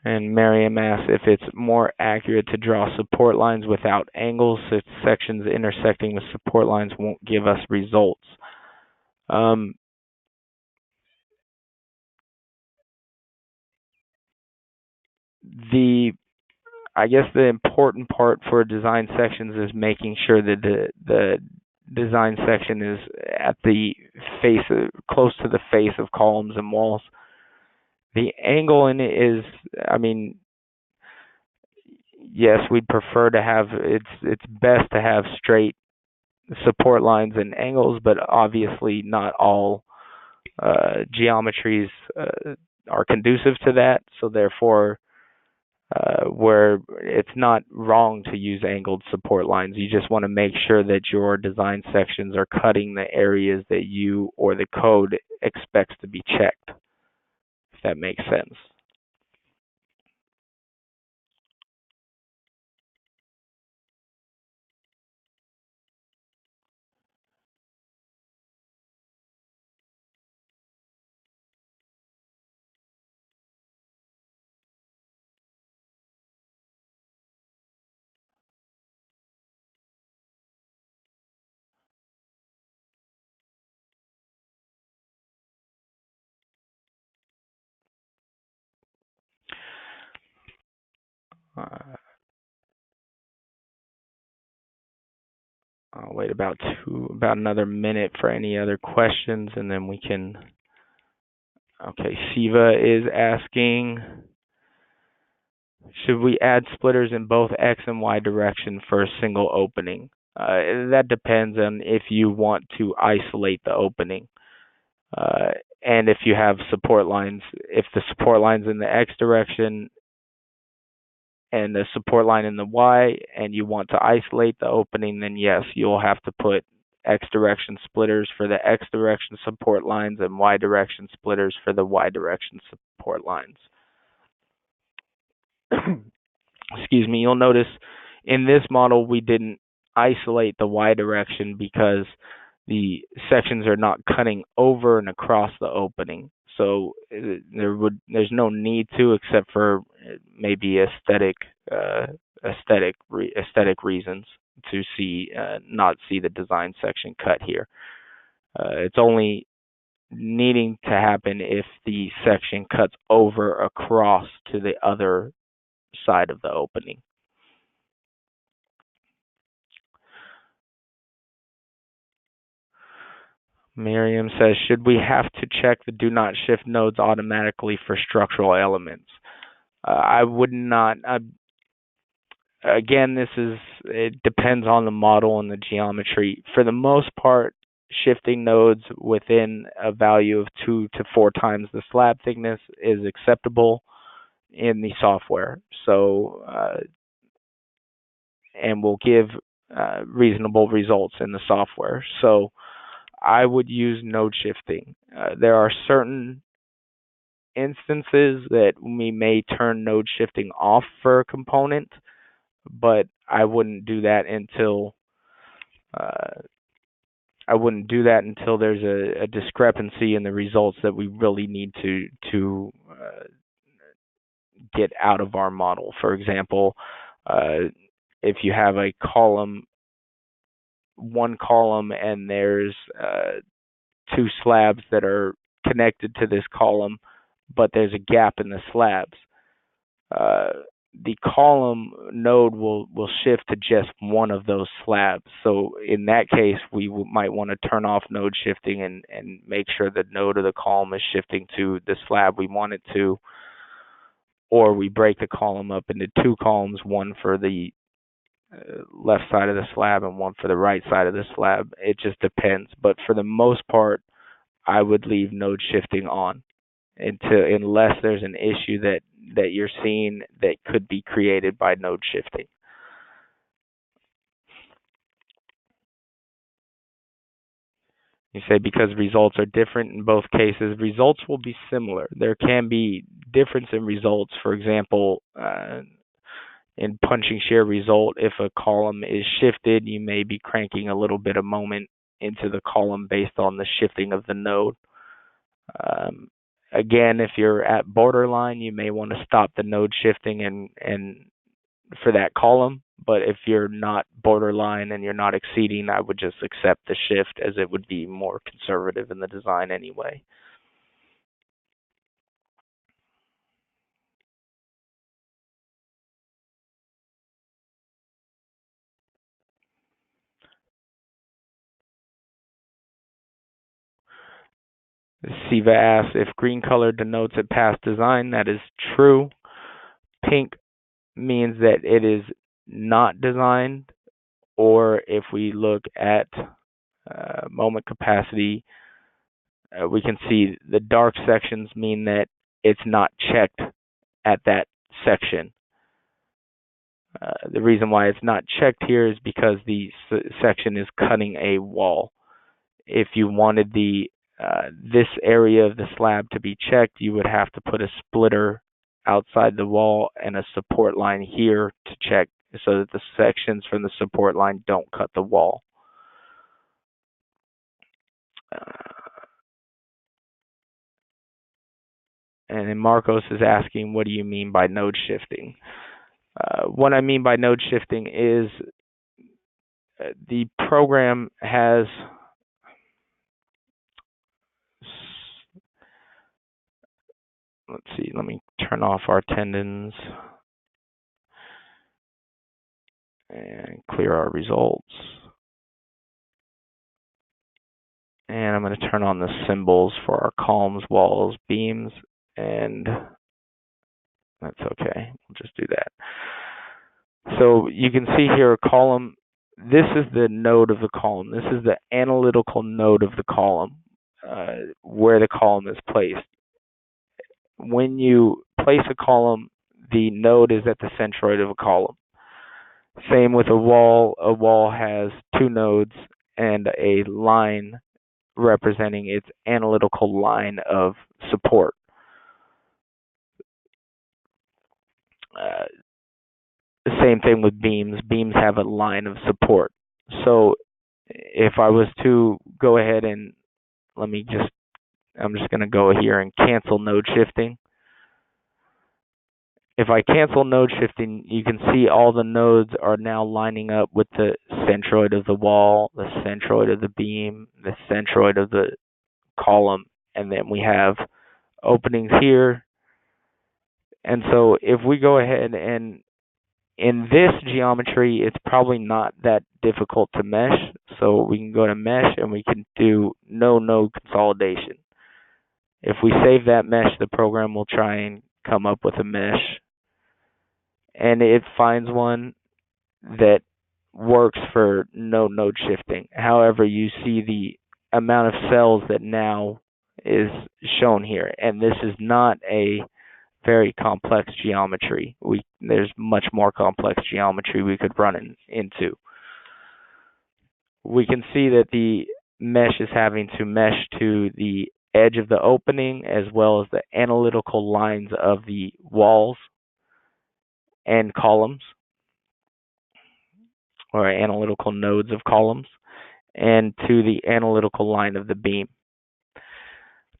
And Miriam asks if it's more accurate to draw support lines without angles, if sections intersecting with support lines won't give us results. I guess the important part for design sections is making sure that the design section is at the face, close to the face of columns and walls. The angle in it is, I mean, yes, we'd prefer to have, it's best to have straight support lines and angles, but obviously not all geometries are conducive to that. So therefore, where it's not wrong to use angled support lines, you just want to make sure that your design sections are cutting the areas that you or the code expects to be checked, if that makes sense. I'll wait about another minute for any other questions, and then we can. Okay, Siva is asking, should we add splitters in both X and Y direction for a single opening? That depends on if you want to isolate the opening. And if you have support lines, if the support line's in the X direction and the support line in the Y, and you want to isolate the opening, then yes, you'll have to put X direction splitters for the X direction support lines and Y direction splitters for the Y direction support lines. Excuse me, you'll notice in this model we didn't isolate the Y direction because the sections are not cutting over and across the opening. So there's no need to, except for maybe aesthetic reasons to not see the design section cut here. It's only needing to happen if the section cuts over across to the other side of the opening. Miriam says, should we have to check the do not shift nodes automatically for structural elements? I would not. Again, it depends on the model and the geometry. For the most part, shifting nodes within a value of 2 to 4 times the slab thickness is acceptable in the software. So, and will give reasonable results in the software. So, I would use node shifting. There are certain instances that we may turn node shifting off for a component, but I wouldn't do that until I wouldn't do that until there's a discrepancy in the results that we really need to get out of our model. For example, if you have a column, one column, and there's two slabs that are connected to this column, but there's a gap in the slabs. The column node will shift to just one of those slabs. So in that case, we might want to turn off node shifting and make sure the node of the column is shifting to the slab we want it to, or we break the column up into two columns, one for the left side of the slab and one for the right side of the slab. It just depends. But for the most part, I would leave node shifting on unless there's an issue that you're seeing that could be created by node shifting. You say because results are different in both cases, results will be similar. There can be difference in results. For example, in punching shear result, if a column is shifted, you may be cranking a little bit of moment into the column based on the shifting of the node. Again, if you're at borderline, you may want to stop the node shifting and for that column. But if you're not borderline and you're not exceeding, I would just accept the shift, as it would be more conservative in the design anyway. Siva asks if green color denotes a past design. That is true. Pink means that it is not designed, or if we look at moment capacity, we can see the dark sections mean that it's not checked at that section. The reason why it's not checked here is because the section is cutting a wall. If you wanted this area of the slab to be checked, you would have to put a splitter outside the wall and a support line here to check so that the sections from the support line don't cut the wall. And then Marcos is asking, what do you mean by node shifting? What I mean by node shifting is the program has let's see, let me turn off our tendons and clear our results. And I'm going to turn on the symbols for our columns, walls, beams, and that's okay. We'll just do that. So you can see here a column. This is the node of the column. This is the analytical node of the column, where the column is placed. When you place a column, the node is at the centroid of a column. Same with a wall. A wall has two nodes and a line representing its analytical line of support. The same thing with beams. Beams have a line of support. So if I was to go ahead and I'm just going to go here and cancel node shifting. If I cancel node shifting, you can see all the nodes are now lining up with the centroid of the wall, the centroid of the beam, the centroid of the column, and then we have openings here. And so if we go ahead and in this geometry, it's probably not that difficult to mesh. So we can go to mesh and we can do no node consolidation. If we save that mesh, the program will try and come up with a mesh, and it finds one that works for no node shifting. However, you see the amount of cells that now is shown here, and this is not a very complex geometry. There's much more complex geometry we could run into. We can see that the mesh is having to mesh to the edge of the opening as well as the analytical lines of the walls and columns, or analytical nodes of columns. and to the analytical line of the beam.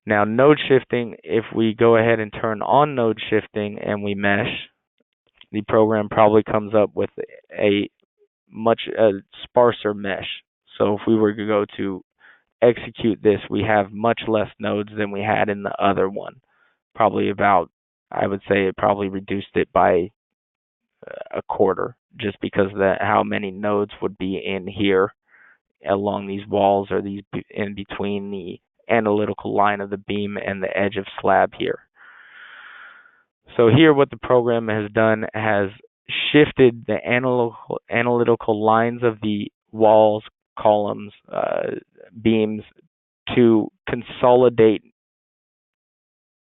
Now, node shifting, if we go ahead and turn on node shifting and we mesh, the program probably comes up with a much sparser mesh. So if we were to go to execute this, we have much less nodes than we had in the other one. Probably about, I would say it probably reduced it by a quarter, just because of how many nodes would be in here along these walls, or these in between the analytical line of the beam and the edge of slab here. So here what the program has done has shifted the analytical lines of the walls, columns, beams to consolidate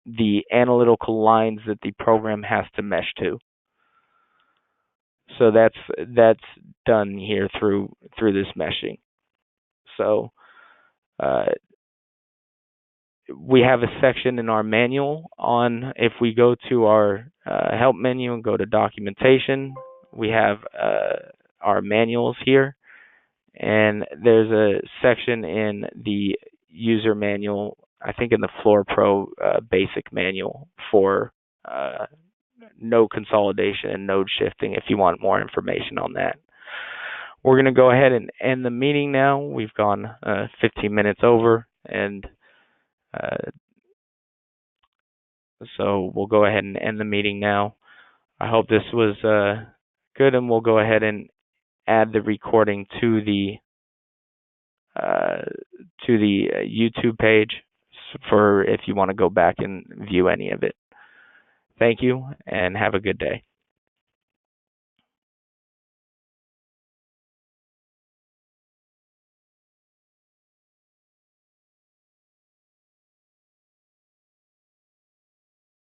the analytical lines that the program has to mesh to. So that's done here through this meshing. So we have a section in our manual on, if we go to our help menu and go to documentation, we have our manuals here, and there's a section in the user manual, I think in the Floor Pro basic manual, for node consolidation and node shifting if you want more information on that. We're going to go ahead and end the meeting now. We've gone 15 minutes over, and so we'll go ahead and end the meeting now. I hope this was good, and we'll go ahead and add the recording to the YouTube page for if you want to go back and view any of it. Thank you, and have a good day.